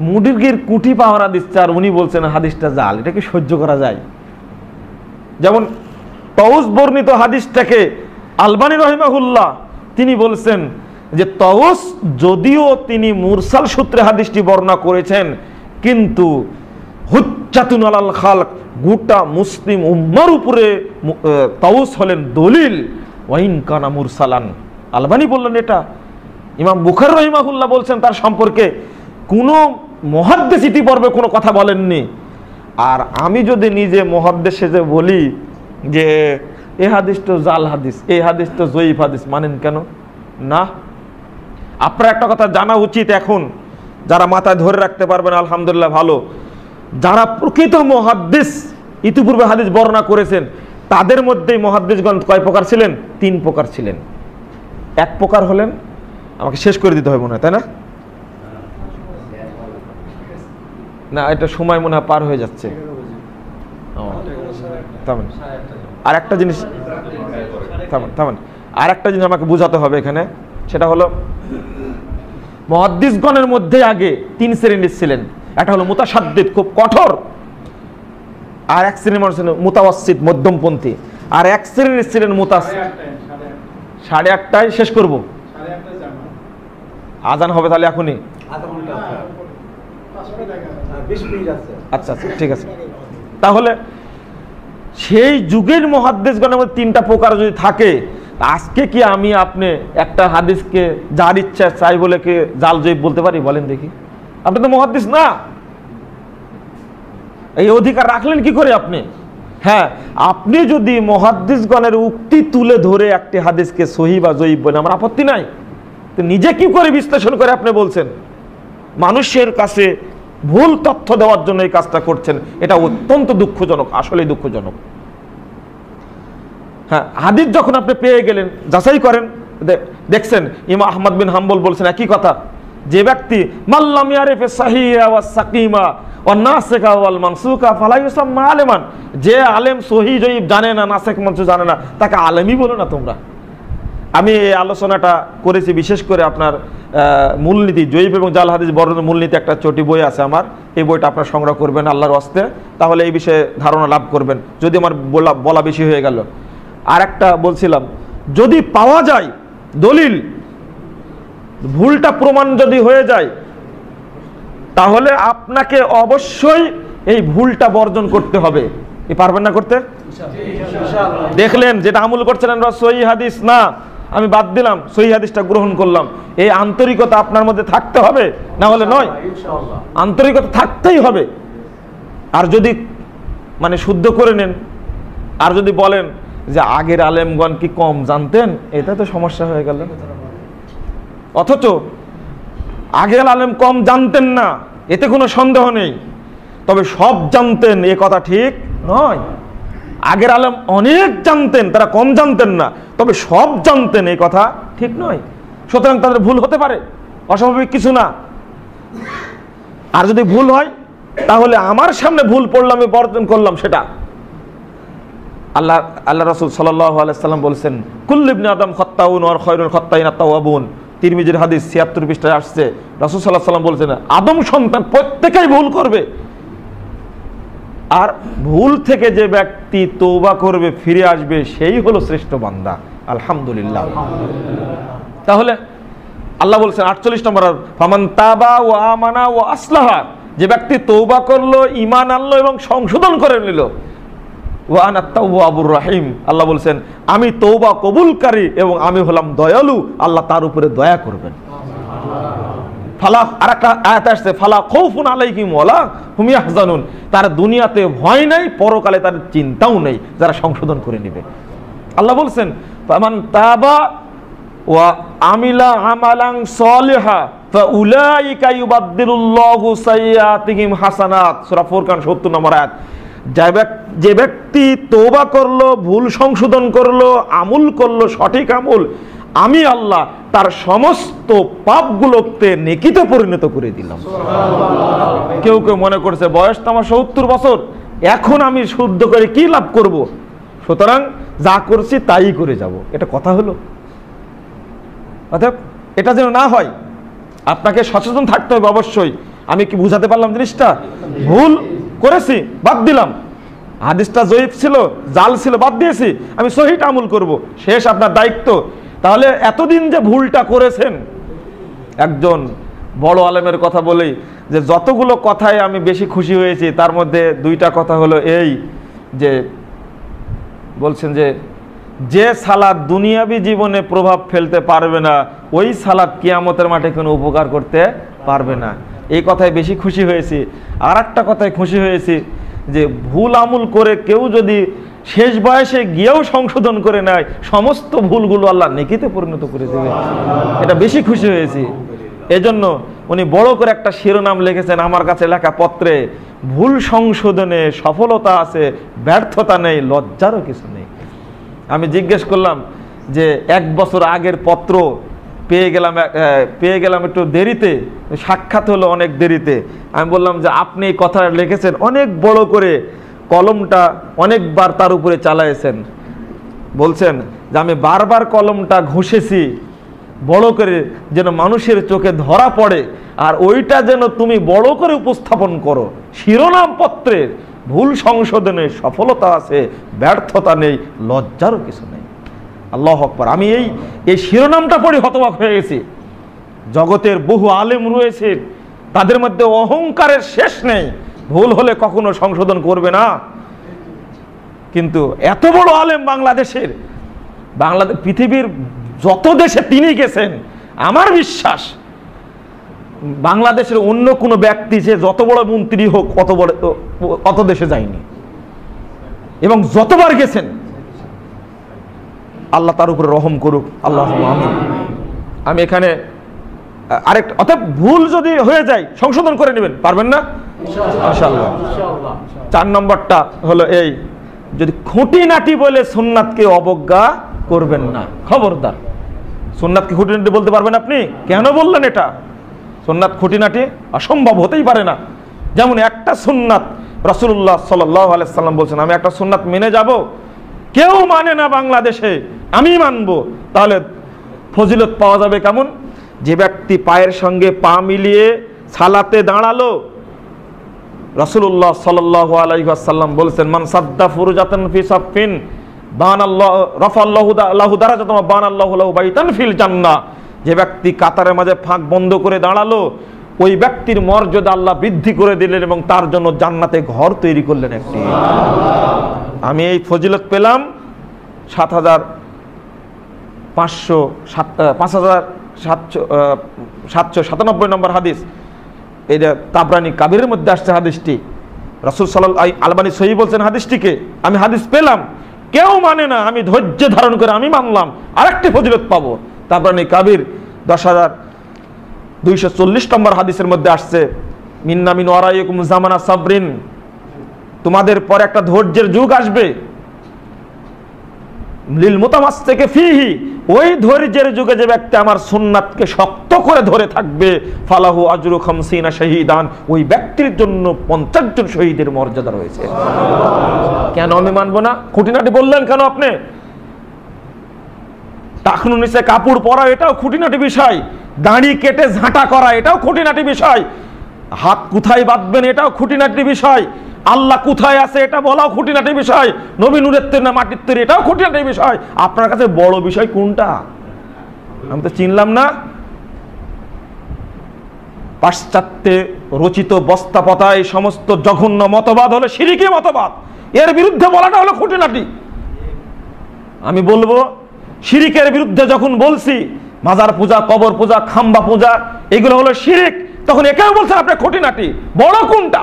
S4: মুরগির কুটি পাওয়ারা দিচ্ছে আর উনি বলছেন হাদিসটা জাল। এটা কি সহ্য করা যায়? যেমন তাউস বর্ণিত হাদিসটাকে আলবানী রহিমাহুল্লাহ তিনি বলছেন যে তাউস যদিও তিনি মুরসাল সূত্রে হাদিসটি বর্ণনা করেছেন, কিন্তু হুজ্জাতুন আলাল খালক, গোটা মুসলিম উম্মার উপরে তাউস হলেন দলিল, ওয়াইন কানা মুরসালান। আলবানী বললেন এটা। ইমাম বুখারী রহিমাহুল্লাহ বলছেন তার সম্পর্কে কোনো মুহাদ্দিস ইতি পর্বে কোনো কথা বলেননি। আর আমি যদি নিজে মুহাদ্দিসে যে বলি যে এই হাদিস তো জাল হাদিস, এই হাদিস তো জয়ীফ হাদিস, মানেন কেন? না। আপনার একটা কথা জানা উচিত এখন, যারা মাথায় ধরে রাখতে পারবেন আলহামদুলিল্লাহ ভালো। যারা প্রকৃত মুহাদ্দিস ইতিপূর্বে হাদিস বর্ণনা করেছেন, তাদের মধ্যে মুহাদ্দিসগণ কয় প্রকার ছিলেন? 3 প্রকার ছিলেন। এক প্রকার হলেন, আমাকে শেষ করে দিতে হবে মনে হয়, তাই না? না, এটা সময় মনে হয় পার হয়ে যাচ্ছে। আর একটা জিনিস থামেন, আর একটা জিনিস আমাকে বুঝাতে হবে এখানে, সেটা হলো মুহাদ্দিসগণের মধ্যে আগে 3 শ্রেণীর ছিলেন। একটা হলো মুতাশাদ্দিদ, খুব কঠোর, আর এক শ্রেণীর মানুষ ছিলেন মুতাওয়াসসিত, মধ্যমপন্থী, আর এক শ্রেণীর ছিলেন 8:30 শেষ করব, আজান হবে তাহলে এখনই। আচ্ছা আচ্ছা ঠিক আছে। তাহলে সেই যুগের মুহাদ্দিসগণের মধ্যে 3টা প্রকার যদি থাকে, আজকে কি আমি আপনি একটা হাদিসকে যার ইচ্ছা চাই বলে কি জাল জয়ীফ বলতে পারি? বলেন দেখি। আপনি তো মুহাদ্দিস না, এই অধিকার রাখলেন কি করে আপনি? হ্যাঁ, আপনি যদি মুহাদ্দিসগণের উক্তি তুলে ধরে একটি হাদিসকে সহিহ বা জয়ীফ বলেন, আমার আপত্তি নাই। তো নিজে কি করে বিশ্লেষণ করে আপনি বলছেন? মানুষের কাছে ভুল তথ্য দেওয়ার জন্য এই কাজটা করছেন, এটা অত্যন্ত দুঃখজনক, আসলেই দুঃখজনক। হ্যাঁ, হাদিস যখন আপনি পেয়ে গেলেন, যাচাই করেন, দেখছেন ইমাম আহমদ বিন হাম্বল বলছেন একই কথা, যে ব্যক্তি মাল্লাম ইয়ারিফে সাহিহা ওয়াস সাকিমা ওয়ান নাসিকা ওয়াল মানসুকা ফালা ইউসাম্মা আলেমান, যে আলেম সহিহ জয়ীফ জানে না, নাসিক মানসুখ জানে না, তাকে আলেমই বলো না তোমরা। আমি এই আলোচনাটা করেছি বিশেষ করে আপনার মূলনীতি, জয়ীফ এবং জাল হাদিস বর্ণনার মূলনীতি, একটা ছোটি বই আছে আমার, এই বইটা আপনারা সংগ্রহ করবেন আল্লাহর ওয়াস্তে, তাহলে এই বিষয়ে ধারণা লাভ করবেন, যদি আমার বলা বেশি হয়ে গেল। আর একটা বলছিলাম, যদি পাওয়া যায় দলিল, ভুলটা প্রমাণ যদি হয়ে যায়, তাহলে আপনাকে অবশ্যই এই ভুলটা বর্জন করতে হবে। পারবেন না করতে? দেখলেন যেটা আমল করছেন সহিহ হাদিস না, আমি বাদ দিলাম, সহিহ হাদিসটা গ্রহণ করলাম। এই আন্তরিকতা আপনার মধ্যে থাকতে হবে, না হলে নয়। আন্তরিকতা থাকতেই হবে। আর যদি মানে শুদ্ধ করে নেন, আর যদি বলেন যে আগের আলেমগণ কি কম জানতেন, এটা তো সমস্যা হয়ে গেল। অথচ আগের আলেম কম জানতেন না, এতে কোনো সন্দেহ নেই, তবে সব জানতেন এ কথা ঠিক নয়। আগের আলেম অনেক জানতেন, তারা কম জানতেন না, তবে সব জানতেন এই কথা ঠিক নয়। সুতরাং তাদের ভুল হতে পারে, অস্বাভাবিক কিছু না। আর যদি ভুল হয় তাহলে আমার সামনে ভুল পড়লাম, আমি বর্জন করলাম সেটা। আল্লাহ রাসূল সাল্লাল্লাহু আলাইহি সাল্লাম বলেছেন, কুল্লু ইবনে আদম খাত্তাউন ওয়া খায়রুল খাত্তাইন আত-তাওয়াবুন। তিরমিজির হাদিস ৭৬ পৃষ্ঠায় আসছে। রাসূল সাল্লাল্লাহু আলাইহি সাল্লাম বলেছেন, আদম সন্তান প্রত্যেকেই ভুল করবে, আর ভুল থেকে যে ব্যক্তি তওবা করবে, ফিরে আসবে, সেই হলো শ্রেষ্ঠ বান্দা। আলহামদুলিল্লাহ। তাহলে আল্লাহ বলছেন ৪৮ নম্বর, ফামান তাবা ওয়া আমানা ওয়া আসলাহা, যে ব্যক্তি তওবা করলো, ঈমান আনলো এবং সংশোধন করে নিল, ওয়া আনা তাওয়াবুর রহিম, আল্লাহ বলছেন আমি তওবা কবুলকারী এবং আমি হলাম দয়ালু, আল্লাহ তার উপরে দয়া করবেন। ফালা, আরেকটা আয়াত আসছে, ফালা খাউফুন আলাইহিম ওয়ালা হুম ইয়াহজানুন, তার দুনিয়াতে ভয় নাই, পরকালে তার চিন্তাও নেই, যারা সংশোধন করে নেবে। আল্লাহ বলছেন ফামান তাবা ওয়া আমিলা আমালান সালিহা ফাউলাইকা ইউবাদদিলুল্লাহু সাইয়্যাতিহিম হাসানাত, সূরা ফুরকান ৭০ নম্বর আয়াত। যে ব্যক্তি তওবা করলো, ভুল সংশোধন করলো, আমল করলো, সঠিক আমল, আমি আল্লাহ তার সমস্ত পাপগুলোকে নেকিতে পরিণত করে দিলাম। কেউ কেউ মনে করছে বয়স তো আমার ৭০ বছর, এখন আমি শুদ্ধ করে কি লাভ করব, সুতরাং যা করছি তাই করে যাব। এটা কথা হলো? অতএব এটা যেন না হয়, আপনাকে সচেতন থাকতে হবে অবশ্যই। আমি কি বুঝাতে পারলাম জিনিসটা? ভুল করেছি, বাদ দিলাম, হাদিসটা জয়ীফ ছিল, জাল ছিল, বাদ দিয়েছি, আমি সহিহ আমল করব, শেষ আপনার দায়িত্ব। তাহলে এতদিন যে ভুলটা করেছেন, একজন বড় আলেমের কথা বলেই যে যতগুলো কথায় আমি বেশি খুশি হয়েছি, তার মধ্যে দুইটা কথা হলো এই যে বলছেন যে সালাত দুনিয়াবী জীবনে প্রভাব ফেলতে পারবে না, ওই সালাত কিয়ামতের মাঠে কোনো উপকার করতে পারবে না। এই কথায় বেশি খুশি হয়েছি। আর একটা কথায় খুশি হয়েছি যে ভুল আমল করে কেউ যদি শেষ বয়সে গিয়েও সংশোধন করে নেয়, সমস্ত ভুলগুলো আল্লাহ নেকিতে পরিণত করে দেবে। এটা বেশি খুশি হয়েছি। এজন্য উনি বড় করে একটা শিরোনাম লিখেছেন আমার কাছে লেখা পত্রে, ভুল সংশোধনে সফলতা আছে, ব্যর্থতা নেই, লজ্জারও কিছু নেই। আমি জিজ্ঞেস করলাম যে ১ বছর আগের পত্র পেয়ে গেলাম একটু দেরিতে, সাক্ষাৎ হলো অনেক দেরিতে। আমি বললাম যে আপনি এই কথা লিখেছেন অনেক বড় করে, কলমটা অনেকবার তার উপরে চালাইছেন। বলছেন যে আমি বারবার কলমটা ঘষেছি বড় করে, যেন মানুষের চোখে ধরা পড়ে, আর ওইটা যেন তুমি বড় করে উপস্থাপন করো শিরোনাম পত্রের, ভুল সংশোধনে সফলতা আছে, ব্যর্থতা নেই, লজ্জারও কিছু নেই। আল্লাহু আকবার। আমি এই শিরোনামটা পড়ে হতবাক হয়ে গেছি। জগতের বহু আলেম রয়েছে, তাদের মধ্যে অহংকারের শেষ নেই, ভুল হলে কখনো সংশোধন করবে না। কিন্তু এত বড় আলেম বাংলাদেশের, পৃথিবীর যত দেশে তিনি গেছেন, আমার বিশ্বাস বাংলাদেশের অন্য কোনো ব্যক্তি যে যত বড় মন্ত্রী হোক অত দেশে যায়নি, এবং যতবার গেছেন আল্লাহ তার উপরে রহম করুক। আল্লাহ আমিন। আমি এখানে আরেকটা, অর্থাৎ ভুল যদি হয়ে যায় সংশোধন করে নেবেন, পারবেন না ইনশাআল্লাহ। ৪ নম্বরটা হলো এই, যদি খুঁটিনাটি বলে সুন্নাতকে অবজ্ঞা করবেন না, খবরদার। সুন্নাতকে খুঁটিনাটি বলতে পারবেন আপনি? কেন বললেন এটা? সুন্নাত খুঁটিনাটি অসম্ভব হতেই পারে না। যেমন একটা সুন্নাত রাসূলুল্লাহ সাল্লাল্লাহু আলাইহি সাল্লাম বলছেন, আমি একটা সুন্নাত মেনে যাব, কেউ মানে না বাংলাদেশে, আমি মানব, তাহলে ফজিলত পাওয়া যাবে কেমন? যে ব্যক্তি পায়ের সঙ্গে পা মিলিয়ে সালাতে দাঁড়ালো, রাসূলুল্লাহ সাল্লাল্লাহু আলাইহি ওয়াসাল্লাম বলেছেন, মান সাদ্দা ফুরজাতান ফি সাফিন বানাল্লাহু রাফাল্লাহু লাহু দারাজাতান ওয়া বানাল্লাহু লাহু বাইতান ফিল জান্নাহ। যে ব্যক্তি কাতারের মাঝে ফাঁক বন্ধ করে দাঁড়ালো, ওই ব্যক্তির মর্যাদা আল্লাহ বৃদ্ধি করে দিলেন এবং তার জন্য জান্নাতে ঘর তৈরি করলেন একটি। আমি এই ফজিলত পেলাম 5797 নম্বর হাদিস, এটা তাবরানী কাবিরের মধ্যে আসছে হাদিসটি। রাসূল সাল্লাল্লাহু আলবানী সহিহ বলছেন হাদিসটিকে, আমি হাদিস পেলাম, কেউ মানে না, আমি ধৈর্য ধারণ করে আমি মানলাম, আরেকটি ফজিলত পাবো। তাবরানী কাবির 10240 নম্বর হাদিসের মধ্যে আসছে, মিন্না মিন ওয়ারাইকুম জামানা সাবরিন, তোমাদের পরে একটা ধৈর্যের যুগ আসবে। লিল মুতামাসসিকি ফীহি, ওই ধৈর্যের যুগে যে ব্যক্তি আমার সুন্নাতকে শক্ত করে ধরে থাকবে, ফালাহু আজরু 50 শাহীদান, ওই ব্যক্তির জন্য 50 জন শহীদের মর্যাদা রয়েছে। কেন আমি মানবো না? খুঁটিনাটি বললেন কেন আপনি? টাকনু নিচে কাপড় পরা এটাও খুঁটিনাটি বিষয়, দাড়ি কেটে ঝাঁটা করা এটাও খুঁটিনাটি বিষয়, হাত কোথায় বাঁধবেন এটাও খুঁটিনাটি বিষয়, আল্লাহ কোথায় আছে এটা বলাও খুঁটিনাটি বিষয়, নবী নূরের তৈরি না মাটির তৈরি এটাও খুঁটিনাটি বিষয়। আপনার কাছে বড় বিষয় কোনটা? আমি তো চিনলাম না। পাশ্চাত্যে রচিত বস্তাপতা এই সমস্ত জঘন্য মতবাদ হলো শিরকি মতবাদ, এর বিরুদ্ধে বলাটা হলো খুঁটিনাটি। আমি বলবো শিরিকের বিরুদ্ধে যখন বলছি, মাজার পূজা, কবর পূজা, খাম্বা পূজা এগুলো হলো শিরিক, তখন একেও বলছেন আপনি খুঁটিনাটি। বড় কোনটা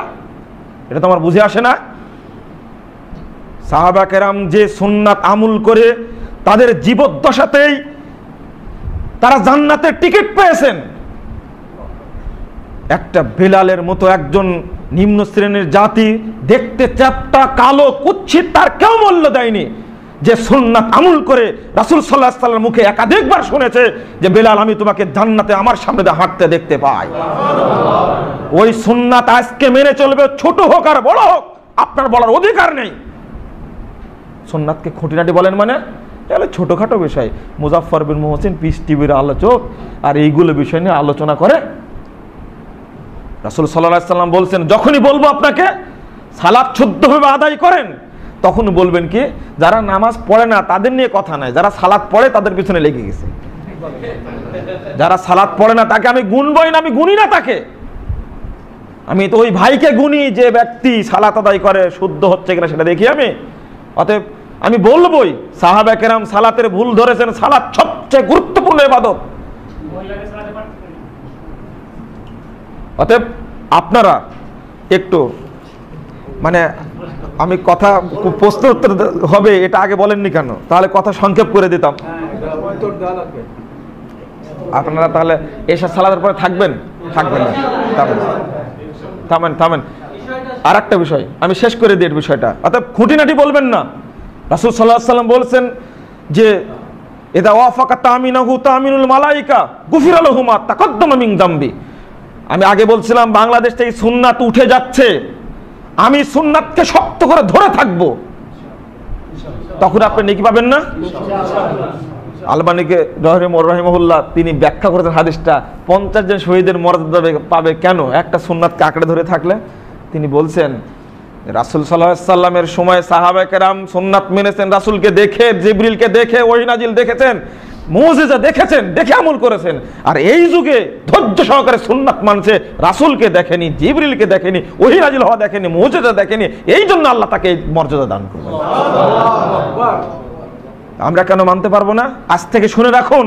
S4: এটা তো আমার বুঝে আসে না। সাহাবা কেরাম যে সুন্নাত আমল করে তাদের জীবদ্দশাতেই তারা জান্নাতের টিকিট পেয়েছেন, একটা বেলালের মতো একজন নিম্ন শ্রেণীর জাতি, দেখতে চ্যাপ্টা, কালো, কুৎসিত, তার কেউ মূল্য দেয়নি, যে সুন্নাত আমল করে রাসূল সাল্লাল্লাহু আলাইহি ওয়াসাল্লামের মুখে একাধিকবার শুনেছে যে বেলাল আমি তোমাকে জান্নাতে আমার সামনে দিয়ে হাঁটতে দেখতে পাই। ওই সুন্নাত আজকে মেনে চলবে, ছোট হোক আর বড় হোক, আপনার বলার অধিকার নেই। সুন্নাতকে খুঁটিনাটি বলেন মানে তাহলে ছোটখাটো বিষয়। মুজাফফর বিন মুহসিন পিস টিভির আলোচক আর এইগুলো বিষয় নিয়ে আলোচনা করে। রাসূল সাল্লাল্লাহু আলাইহি ওয়াসাল্লাম বলছেন, যখনই বলবো আপনাকে সালাত শুদ্ধভাবে আদায় করেন, তখন বলবেন কি, যারা নামাজ পড়ে না তাদের নিয়ে কথা নাই, যারা সালাত পড়ে তাদের পিছনে লেগে গেছে। যারা সালাত পড়ে না তাকে আমি গুনবই না, আমি গুনি না তাকে, আমি তো ওই ভাইকে গুনি যে ব্যক্তি সালাত আদায় করে, শুদ্ধ হচ্ছে কিনা সেটা দেখি আমি। অতএব আমি বলবোই সাহাবা কেরাম সালাতের ভুল ধরেছেন, সালাত সবচেয়ে গুরুত্বপূর্ণ ইবাদত। অতএব আপনারা একটু মানে আমি কথা প্রশ্ন উত্তর হবে এটা আগে বলেননি কেন? তাহলে কথা সংক্ষেপ করে দিতাম। আপনারা তাহলে এসা সালাতের পরে থাকবেন? থাকবেন না, থামেন থামেন। আর একটা বিষয় আমি শেষ করে দিই বিষয়টা, অর্থাৎ খুঁটিনাটি বলবেন না। রাসূল সাল্লাল্লাহু আলাইহি ওয়াসাল্লাম বলছেন যে ইদা ওয়াফাকা তামিনাহু তামিনুল মালাইকা গুফিরা লাহু মা তাকাদ্দামা মিন যামবি। আমি আগে বলছিলাম বাংলাদেশ থেকে সুন্নাত উঠে যাচ্ছে, আমি সুন্নাতকে শক্ত করে ধরে থাকবো, তখন আপনি নেকি পাবেন না? আলবানীকে রহিমাহুল্লাহ তিনি ব্যাখ্যা করেছেন হাদিসটা, 50 জন শহীদের মর্যাদা পাবে কেন একটা সুন্নাতকে আঁকড়ে ধরে থাকলে। তিনি বলছেন রাসূল সাল্লাল্লাহু আলাইহি ওয়াসাল্লামের সময় সাহাবায়ে কেরাম সুন্নাত মেনেছেন, রাসূলকে দেখে, জিবরিলকে দেখে, ওহী নাজিল দেখেছেন, মুজিজা দেখেছেন, দেখে আমল করেছেন। আর এই যুগে ধৈর্য সহকারে সুন্নাত মানছে, রাসূলকে দেখেনি, জিবরিলকে দেখেনি, ওহী নাজিল হওয়া দেখেনি, মুজিজা দেখেনি, এই জন্য আল্লাহ তাকে মর্যাদা দান করবেন। আমরা কেন মানতে পারবো না? আজ থেকে শুনে রাখুন,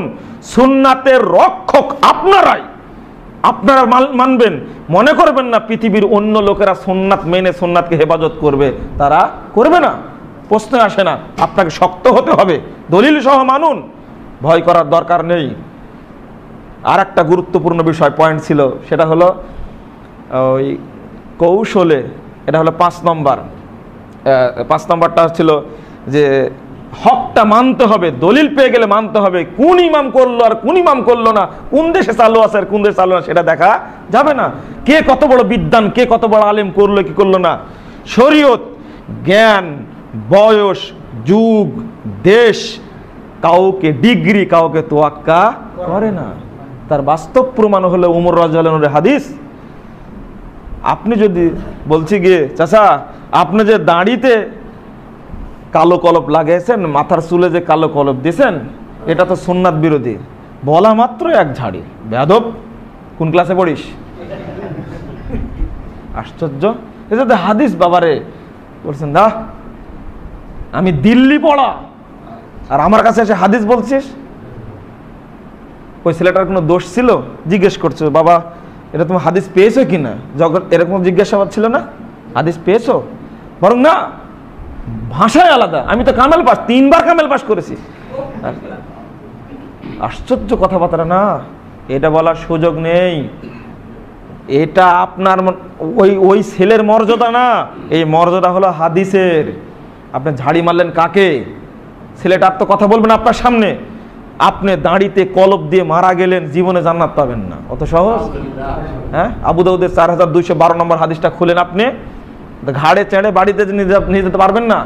S4: সুন্নাতের রক্ষক আপনারাই, আপনারা মানবেন। মনে করবেন না পৃথিবীর অন্য লোকেরা সুন্নাত মেনে সুন্নাতকে হেফাজত করবে, তারা করবে না, প্রশ্ন আসে না। আপনাকে শক্ত হতে হবে, দলিল সহ মানুন, ভয় করার দরকার নেই। আর একটা গুরুত্বপূর্ণ বিষয় পয়েন্ট ছিল, সেটা হলো ওই কৌশলে, এটা হলো 5 নম্বর। 5 নম্বরটা ছিল যে হকটা মানতে হবে, দলিল পেয়ে গেলে মানতে হবে। কোন ইমাম করলো আর কোন ইমাম করলো না, কোন দেশে চালু আছে আর কোন দেশে চালু না, সেটা দেখা যাবে না। কে কত বড় বিদ্বান, কে কত বড় আলেম, করলো কি করলো না। শরীয়ত, জ্ঞান, বয়স, যুগ, দেশ কাউকে, ডিগ্রি কাউকে তোয়াক্কা করে না। তার বাস্তব প্রমাণ হলো উমর রাদিয়াল্লাহু আনহুর হাদিস। আপনি যদি বলছি গিয়ে চাচা আপনি যে দাড়িতে কালো কলপ লাগিয়েছেন, মাথার চুলে যে কালো কলপ দিয়েছেন, এটা তো সুন্নাত বিরোধী, বলা মাত্র এক ঝাড়ি। বেয়াদব, কোন ক্লাসে পড়িস? আশ্চর্য, এটা তো হাদিস বাবারে। বলছেন দা আমি দিল্লি পড়া আর আমার কাছে এসে হাদিস বলছিস। ওই ছেলেটার কোনো দোষ ছিল? জিজ্ঞেস করছো বাবা এটা তুমি হাদিস পেয়েছো কিনা, যখন এরকম জিজ্ঞাসাবাদ ছিল না, হাদিস পেয়েছো? বরং না, ভাষায় আলাদা। আমি তো কামেল পাস, 3 বার কামেল পাস করেছি। আশ্চর্য কথাবার্তা না, এটা বলার সুযোগ নেই। এটা আপনার ওই ছেলের মর্যাদা না, এই মর্যাদা হলো হাদিসের। আপনি ঝাড়ি মারলেন কাকে? ছেলেটার তো কথা বলবেন আপনার সামনে, আপনি দাঁড়িতে কলব দিয়ে মারা গেলেন, জীবনে জান্নাত পাবেন না। অত সহজ? হ্যাঁ, আবু দাউদের 4212 নম্বর হাদিসটা খুলেন, আপনি ঘাড়ে চেড়ে বাড়িতে নিয়ে যেতে পারবেন না।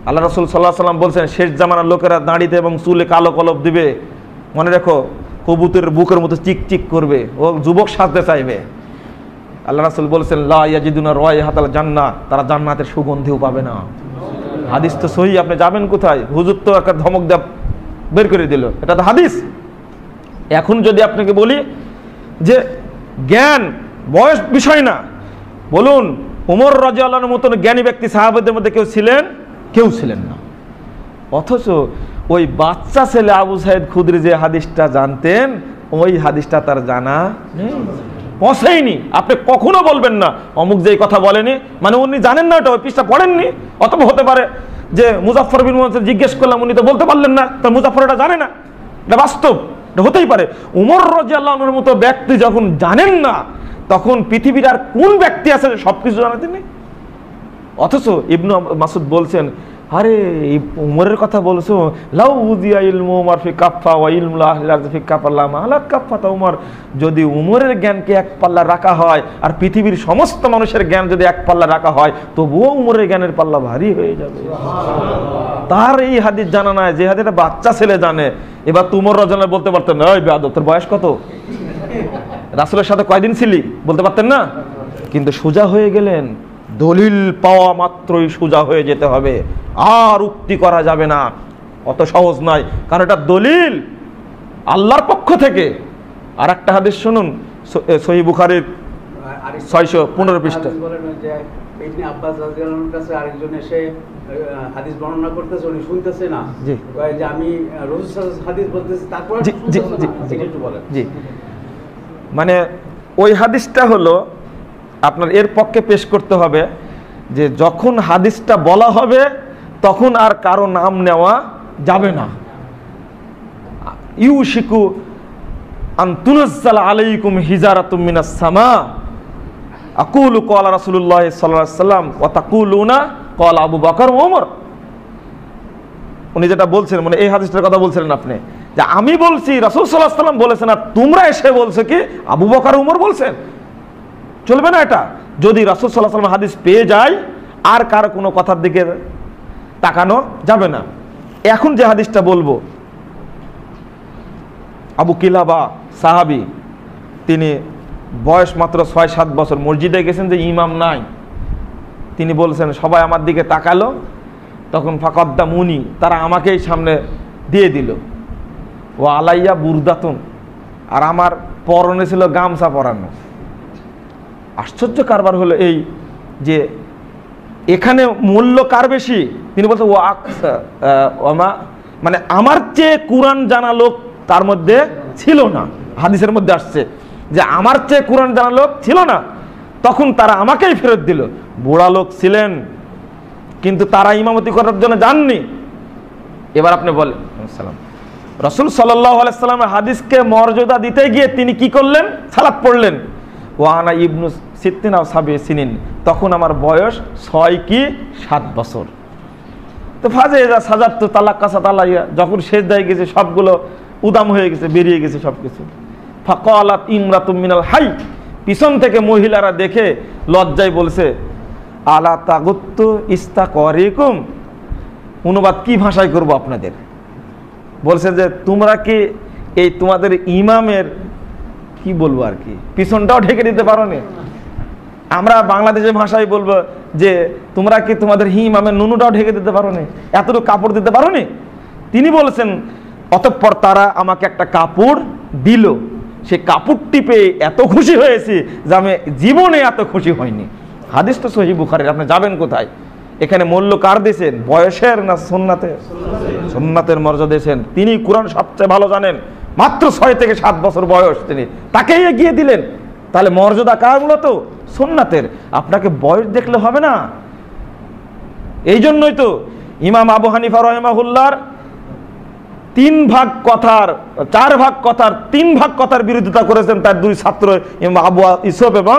S4: আল্লাহ রাসূল সাল্লাল্লাহু আলাইহি ওয়াসাল্লাম বলছেন, শেষ জামানার লোকেরা দাঁড়িতে এবং চুলে কালো কলব দিবে, মনে রেখো কবুতরের বুকের মতো চিকচিক করবে, ও যুবক সাজতে চাইবে। আল্লাহ রাসূল বলছেন, লা ইয়াজিদুনা রায়হাতাল জান্নাহ, তারা জান্নাতের সুগন্ধিও পাবে না। হাদিস তো সহি, আপনি যাবেন কোথায়? হুজুর তো একটা ধমক দেব বের করে দিল, এটা তো হাদিস। এখন যদি আপনাকে বলি যে জ্ঞান বয়স বিষয় না, বলুন ওমর রাদিয়াল্লাহু আনহুর মতন জ্ঞানী ব্যক্তি সাহাবাদের মধ্যে কেউ ছিলেন? কেউ ছিলেন না। অথচ ওই বাচ্চা ছেলে আবু সাইদ খুদরি যে হাদিসটা জানতেন, ওই হাদিসটা তার জানা নেই, পৌঁছেইনি। আপনি কখনো বলবেন না অমুক যে কথা বলেনি, মানে উনি জানেন না, ওটা ওই পৃষ্ঠা পড়েননি। অথবা হতে পারে যে মুজাফফর বিন মুহাম্মদ জিজ্ঞেস করলাম, উনি তো বলতে পারলেন না, তো মুজাফফর এটা জানে না, এটা বাস্তব, এটা হতেই পারে। উমর রাদিয়াল্লাহু আনহুর মতো ব্যক্তি যখন জানেন না, তখন পৃথিবীর আর কোন ব্যক্তি আছে সবকিছু জানাতেন? অথচ ইবনু মাসউদ বলছেন, আরে উমরের কথা বলছো, লাউ উদিয়া ইলমু উমর ফি কাফা ওয়া ইলমু আহলিল আরদি ফি কাফা লা মালাত কাফাতা উমর। যদি উমরের জ্ঞানকে এক পাল্লা রাখা হয় আর পৃথিবীর সমস্ত মানুষের জ্ঞান যদি এক পাল্লা রাখা হয়, তবুও উমরের জ্ঞানের পাল্লা ভারী হয়ে যাবে। তার এই হাদিস জানা নাই, যে হাদিসটা বাচ্চা ছেলে জানে। এবার উমর রাদিয়াল্লাহু বলতে পারতেন, ওই বেয়াদব, তোর বয়স কত? রাসূলের সাথে কয়দিন ছিলি? বলতে পারতেন না। কিন্তু সোজা হয়ে গেলেন, দলিল পাওয়া মাত্রই সোজা হয়ে যেতে হবে, আর উক্তি করা যাবে না। অত সহজ নয়, কারণ এটা দলিল আল্লাহর পক্ষ থেকে। আর একটা হাদিস শুনুন, সহিহ বুখারীর 615 পৃষ্ঠা।
S5: ইবনে আব্বাস রাদিয়াল্লাহু আনহুর কাছে আরেকজন এসে হাদিস বর্ণনা করতেছে, উনি শুনতেছে না, কয় যে আমি রাসূল সাল্লাল্লাহু আলাইহি হাদিস বলতেছি, তারপর একটু বলেন। জি,
S4: মানে ওই হাদিসটা হলো আপনার এর পক্ষে পেশ করতে হবে যে যখন হাদিসটা বলা হবে তখন আর কারো নাম নেওয়া যাবে না। ইউশিকু আন তুনাজ্জালা আলাইকুম হিজারাতুম মিনাস সামা আকুলু ক্বালা রাসূলুল্লাহ সাল্লাল্লাহু আলাইহি ওয়াসাল্লাম ওয়া তাকুলুনা ক্বালা আবু বকর ওয়া ওমর। উনি যেটা বলছেন, মানে এই হাদিসটার কথা বলছিলেন আপনি, যে আমি বলছি রাসূল সাল্লাল্লাহু আলাইহি ওয়াসাল্লাম বলেছেন, আর তোমরা এসে বলছো কি আবু বকর ওমর বলছেন। চলবে না এটা। যদি রাসূল সাল্লাল্লাহু আলাইহি ওয়াসাল্লাম হাদিস পেয়ে যায়, আর কারো কোনো কথার দিকে তাকানো যাবে না। এখন যে হাদিসটা বলবো, আবু কিলাবা সাহাবী, তিনি বয়স মাত্র 6-7 বছর, মসজিদে গেছেন যে ইমাম নাই, তিনি বলছেন সবাই আমার দিকে তাকালো, তখন ফাকাদ্দামুনি, তারা আমাকেই সামনে দিয়ে দিল, ও আলাইয়া বুরদাতুন, আর আমার পরনে ছিল গামছা পরানো। আশ্চর্য কারবার হলো এই যে এখানে মূল্য কার বেশি? তিনি বলছেন ও আকসা, মানে আমার চেয়ে কোরআন জানা লোক তার মধ্যে ছিল না। হাদিসের মধ্যে আসছে যে আমার চেয়ে কোরআন জানা লোক ছিল না, তখন তারা আমাকেই ফেরত দিল। বুড়া লোক ছিলেন, কিন্তু তারা ইমামতি করার জন্য যাননি। এবার আপনি বলেন, রাসূল সাল্লাল্লাহু আলাইহি ওয়াসাল্লামের হাদিসকে মর্যাদা দিতে গিয়ে তিনি কি করলেন? সালাত পড়লেন। ওয়ানা ইবনু সিত্তিন আও সাবিঈ সিনিন, তখন আমার বয়স 6 কি 7 বছর। তো ফাজে সাজাত তো তালাক কাসা তালাইয়া, যখন সেজদায় গেছে সবগুলো উদাম হয়ে গেছে, বেরিয়ে গেছে সবকিছু। ফাকালাত ইমরাতুম মিনাল হাই, পিছন থেকে মহিলারা দেখে লজ্জায় বলছে, আলা তাগুত্তু ইস্তাকরিকুম। অনুবাদ কি ভাষায় করব আপনাদের? বলছে যে তোমরা কি এই তোমাদের ইমামের কি বলবো আর কি পিছনটাও ঢেকে দিতে পারো না? আমরা বাংলাদেশের ভাষায় বলবো যে তোমরা কি তোমাদের ইমামের নুনুটাও ঢেকে দিতে পারো না, এতটুকু কাপড় দিতে পারো না? তিনি বলেছেন, অতঃপর তারা আমাকে একটা কাপড় দিল, সে কাপড়টি পেয়ে এত খুশি হয়েছি যে আমি জীবনে এত খুশি হয়নি। হাদিস তো সহিহ বুখারীর, আপনি যাবেন কোথায়? এখানে মূল্য কার দিয়েছেন? বয়সের না সুন্নাতের? সুন্নাতের মর্যাদা দিয়েছেন। তিনি কোরআন সবচেয়ে ভালো জানেন, মাত্র 6 থেকে 7 বছর বয়স, তিনি তাকেই এগিয়ে দিলেন। তাহলে মর্যাদা কার? মূলত সুন্নাতের। আপনাকে বয়স দেখলে হবে না। এই জন্যই তো ইমাম আবু হানিফা রাহিমাহুল্লাহর 3 ভাগ কথার 4 ভাগ কথার 3 ভাগ কথার বিরোধিতা করেছেন তার 2 ছাত্র ইমাম আবু ইউসুফ এবং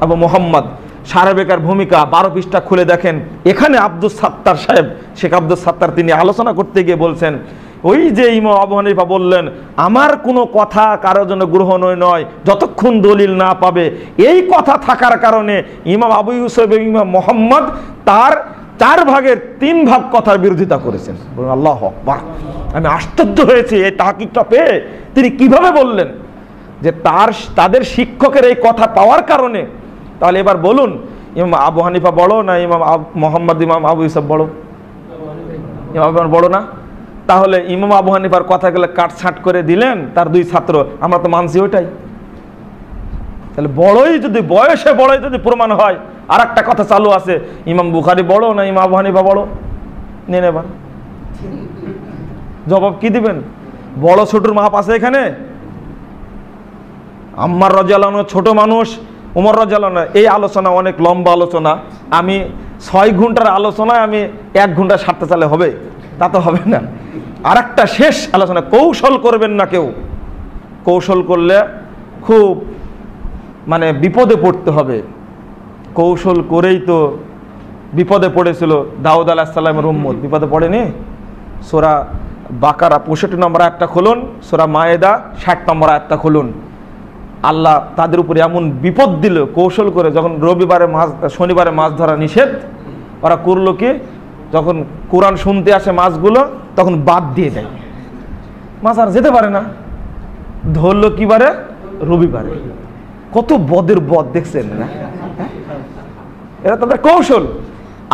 S4: আবু মুহাম্মদ। সারে বেকার ভূমিকা 12 পৃষ্ঠা খুলে দেখেন, এখানে আব্দুস সাত্তার সাহেব, শেখ আব্দুস সাত্তার, তিনি আলোচনা করতে গিয়ে বলছেন, ওই যে ইমাম আবু হানিফা বললেন আমার কোনো কথা কারোর জন্য গ্রহণীয় নয় যতক্ষণ দলিল না পাবে, এই কথা থাকার কারণে ইমাম আবু ইউসুফ এবং ইমাম মোহাম্মদ তার 4 ভাগের 3 ভাগ কথার বিরোধিতা করেছেন। আল্লাহু আকবার! আমি আশ্চর্য হয়েছি এই তাহকিকটা পেয়ে। তিনি কিভাবে বললেন যে তাদের শিক্ষকের এই কথা পাওয়ার কারণে। তাহলে এবার বলুন, ইমাম আবু হানিফা বড় না ইমাম মোহাম্মদ ইমাম আবু ইউসুফ বড়? ইমাম আবু বড় না? তাহলে ইমাম আবু হানিফার কথাগুলো কাটছাঁট করে দিলেন তার 2 ছাত্র, আমরা তো মানছি ওইটাই। তাহলে বড়ই যদি বয়সে বড়ই যদি প্রমাণ হয়, আর একটা কথা চালু আছে, ইমাম বুখারী বড় না ইমাম আবু হানিফা বড়? নিয়ে নেবেন, জবাব কি দিবেন? বড় ছোটর মাপ আছে এখানে? আম্মার রাদিয়াল্লাহু আনহু ছোট মানুষ, উমর রাদিয়াল্লাহু আনহু, এই আলোচনা অনেক লম্বা আলোচনা। আমি 6 ঘন্টার আলোচনায় আমি 1 ঘন্টা সারতে চাইলে হবে? তা তো হবে না। আর একটা শেষ আলোচনা, কৌশল করবেন না কেউ। কৌশল করলে খুব মানে বিপদে পড়তে হবে। কৌশল করেই তো বিপদে পড়েছিল দাউদ আলাইহিস সালামের উম্মত, বিপদে পড়েনি? সূরা বাকারা 65 নম্বর আয়াতটা খুলুন, সূরা মায়েদা 60 নম্বর আয়াতটা খুলুন। আল্লাহ তাদের উপরে এমন বিপদ দিল কৌশল করে, যখন শনিবারে মাছ ধরা নিষেধ, ওরা করলো কি, যখন কোরআন শুনতে আসে মাছগুলো তখন বাদ দিয়ে দেয়, মাছ আর যেতে পারে না। ধরলো কি বারে? রবিবারে। কত বদের বদ দেখছেন না? এরা তাদের কৌশল।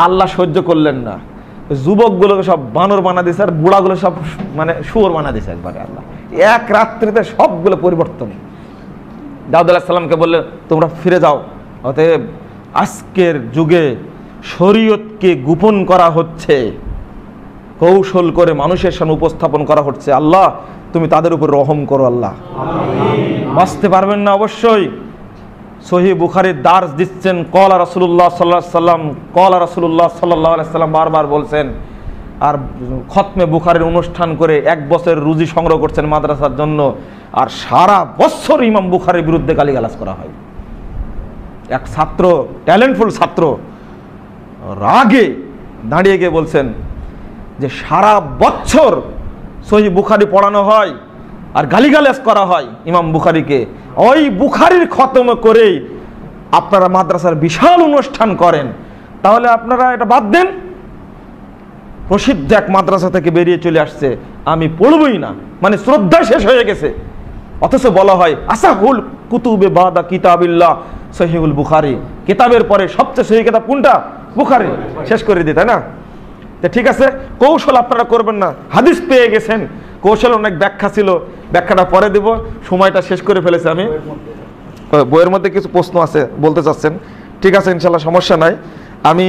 S4: আল্লাহ সহ্য করলেন না, যুবকগুলোকে সব বানর বানা দিয়েছে, আর বুড়াগুলো সব মানে শুয়োর বানা দিয়েছে একবারে। আল্লাহ এক রাত্রিতে সবগুলো পরিবর্তন। দাউদ আলাইহিস সালামকে বললে তোমরা ফিরে যাও। অতএব আজকের যুগে শরীয়তকে গোপন করা হচ্ছে, কৌশল করে মানুষের সামনে উপস্থাপন করা হচ্ছে। আল্লাহ তুমি তাদের উপর রহম করো। আল্লাহ বাঁচতে পারবেন না অবশ্যই। সহিহ বুখারীর দার্স দিচ্ছেন, ক্বালা রাসূলুল্লাহ সাল্লাল্লাহু আলাইহি সাল্লাম, ক্বালা রাসূলুল্লাহ সাল্লাল্লাহু আলাইহি সাল্লাম বারবার বলছেন। আর খতমে বুখারীর অনুষ্ঠান করে 1 বছর রুজি সংগ্রহ করছেন মাদ্রাসার জন্য, আর সারা বছর ইমাম বুখারীর বিরুদ্ধে গালিগালাজ করা হয়। এক ছাত্র, ট্যালেন্টফুল ছাত্র, রাগে দাঁড়িয়ে গিয়ে বলছেন যে সারা বছর সহিহ বুখারী পড়ানো হয় আর গালিগালাজ করা হয় ইমাম বুখারীকে, ওই বুখারীর খতম করেই আপনারা মাদ্রাসার বিশাল অনুষ্ঠান করেন, তাহলে আপনারা এটা বাদ দেন। প্রসিদ্ধ এক মাদ্রাসা থেকে বেরিয়ে চলে আসছে, আমি পড়বই না, মানে শ্রদ্ধা শেষ হয়ে গেছে। অথচ বলা হয় আসাহুল কুতুবে বাদা কিতাবিল্লাহ সহিহুল বুখারী, কিতাবের পরে সবচেয়ে সহিহ কিতাব কোনটা? বুখারী। শেষ করে দিই, তাই না? তো ঠিক আছে, কৌশল আপনারা করবেন না। হাদিস পেয়ে গেছেন, কৌশল অনেক ব্যাখ্যা ছিল, ব্যাখ্যাটা পরে দেব, সময়টা শেষ করে ফেলেছি আমি। বইয়ের মধ্যে কিছু প্রশ্ন আছে বলতে চাচ্ছেন, ঠিক আছে ইনশাল্লাহ, সমস্যা নাই। আমি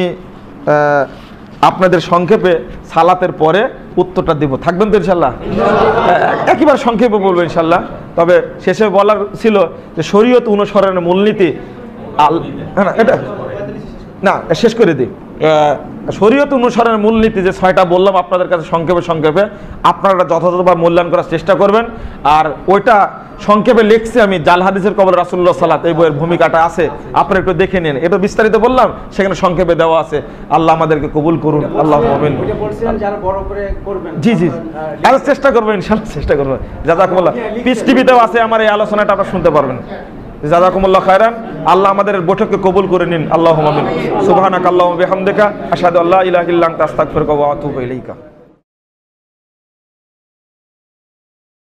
S4: আপনাদের সংক্ষেপে সালাতের পরে উত্তরটা দিব, থাকবেন তো ইনশাল্লাহ? একেবারে সংক্ষেপে বলবো ইনশাল্লাহ। তবে শেষে বলার ছিল যে শরীয়ত অনুসরণের মূলনীতি, এটা না শেষ করে দিই। শরীয়ত অনুসরণের মূলনীতি যে 6টা বললাম আপনাদের কাছে সংক্ষেপে, আপনারা যথাযথভাবে মূল্যায়ন করার চেষ্টা করবেন। আর ওইটা সংক্ষেপে লিখছি আমি, জাল হাদিসের কবর রাসূলুল্লাহ সাল্লাল্লাহু আলাইহি ওয়াসাল্লাম, এই বইয়ের ভূমিকাটা আছে, আপনারা একটু দেখে নিন। এটা বিস্তারিত বললাম, সেখানে সংক্ষেপে দেওয়া আছে। আল্লাহ আমাদেরকে কবুল করুন, আল্লাহুম্মা আমিন। জি জি, আর চেষ্টা করবেন ইনশাআল্লাহ, চেষ্টা করবেন। জাযাকুমুল্লাহ। পিস টিভিতেও আছে আমার এই আলোচনাটা, আপনারা শুনতে পারবেন। জাযাকুমুল্লাহ খায়রান। আল্লাহ আমাদের বৈঠককে কবুল করে নিন, আল্লাহুম্মা আমিন। সুবহানাকাল্লাহুম্মা ওয়া বিহামদিকা আশহাদু আল্লা ইলাহা ইল্লা আনতা আস্তাগফিরুকা ওয়া আতুবু ইলাইকা।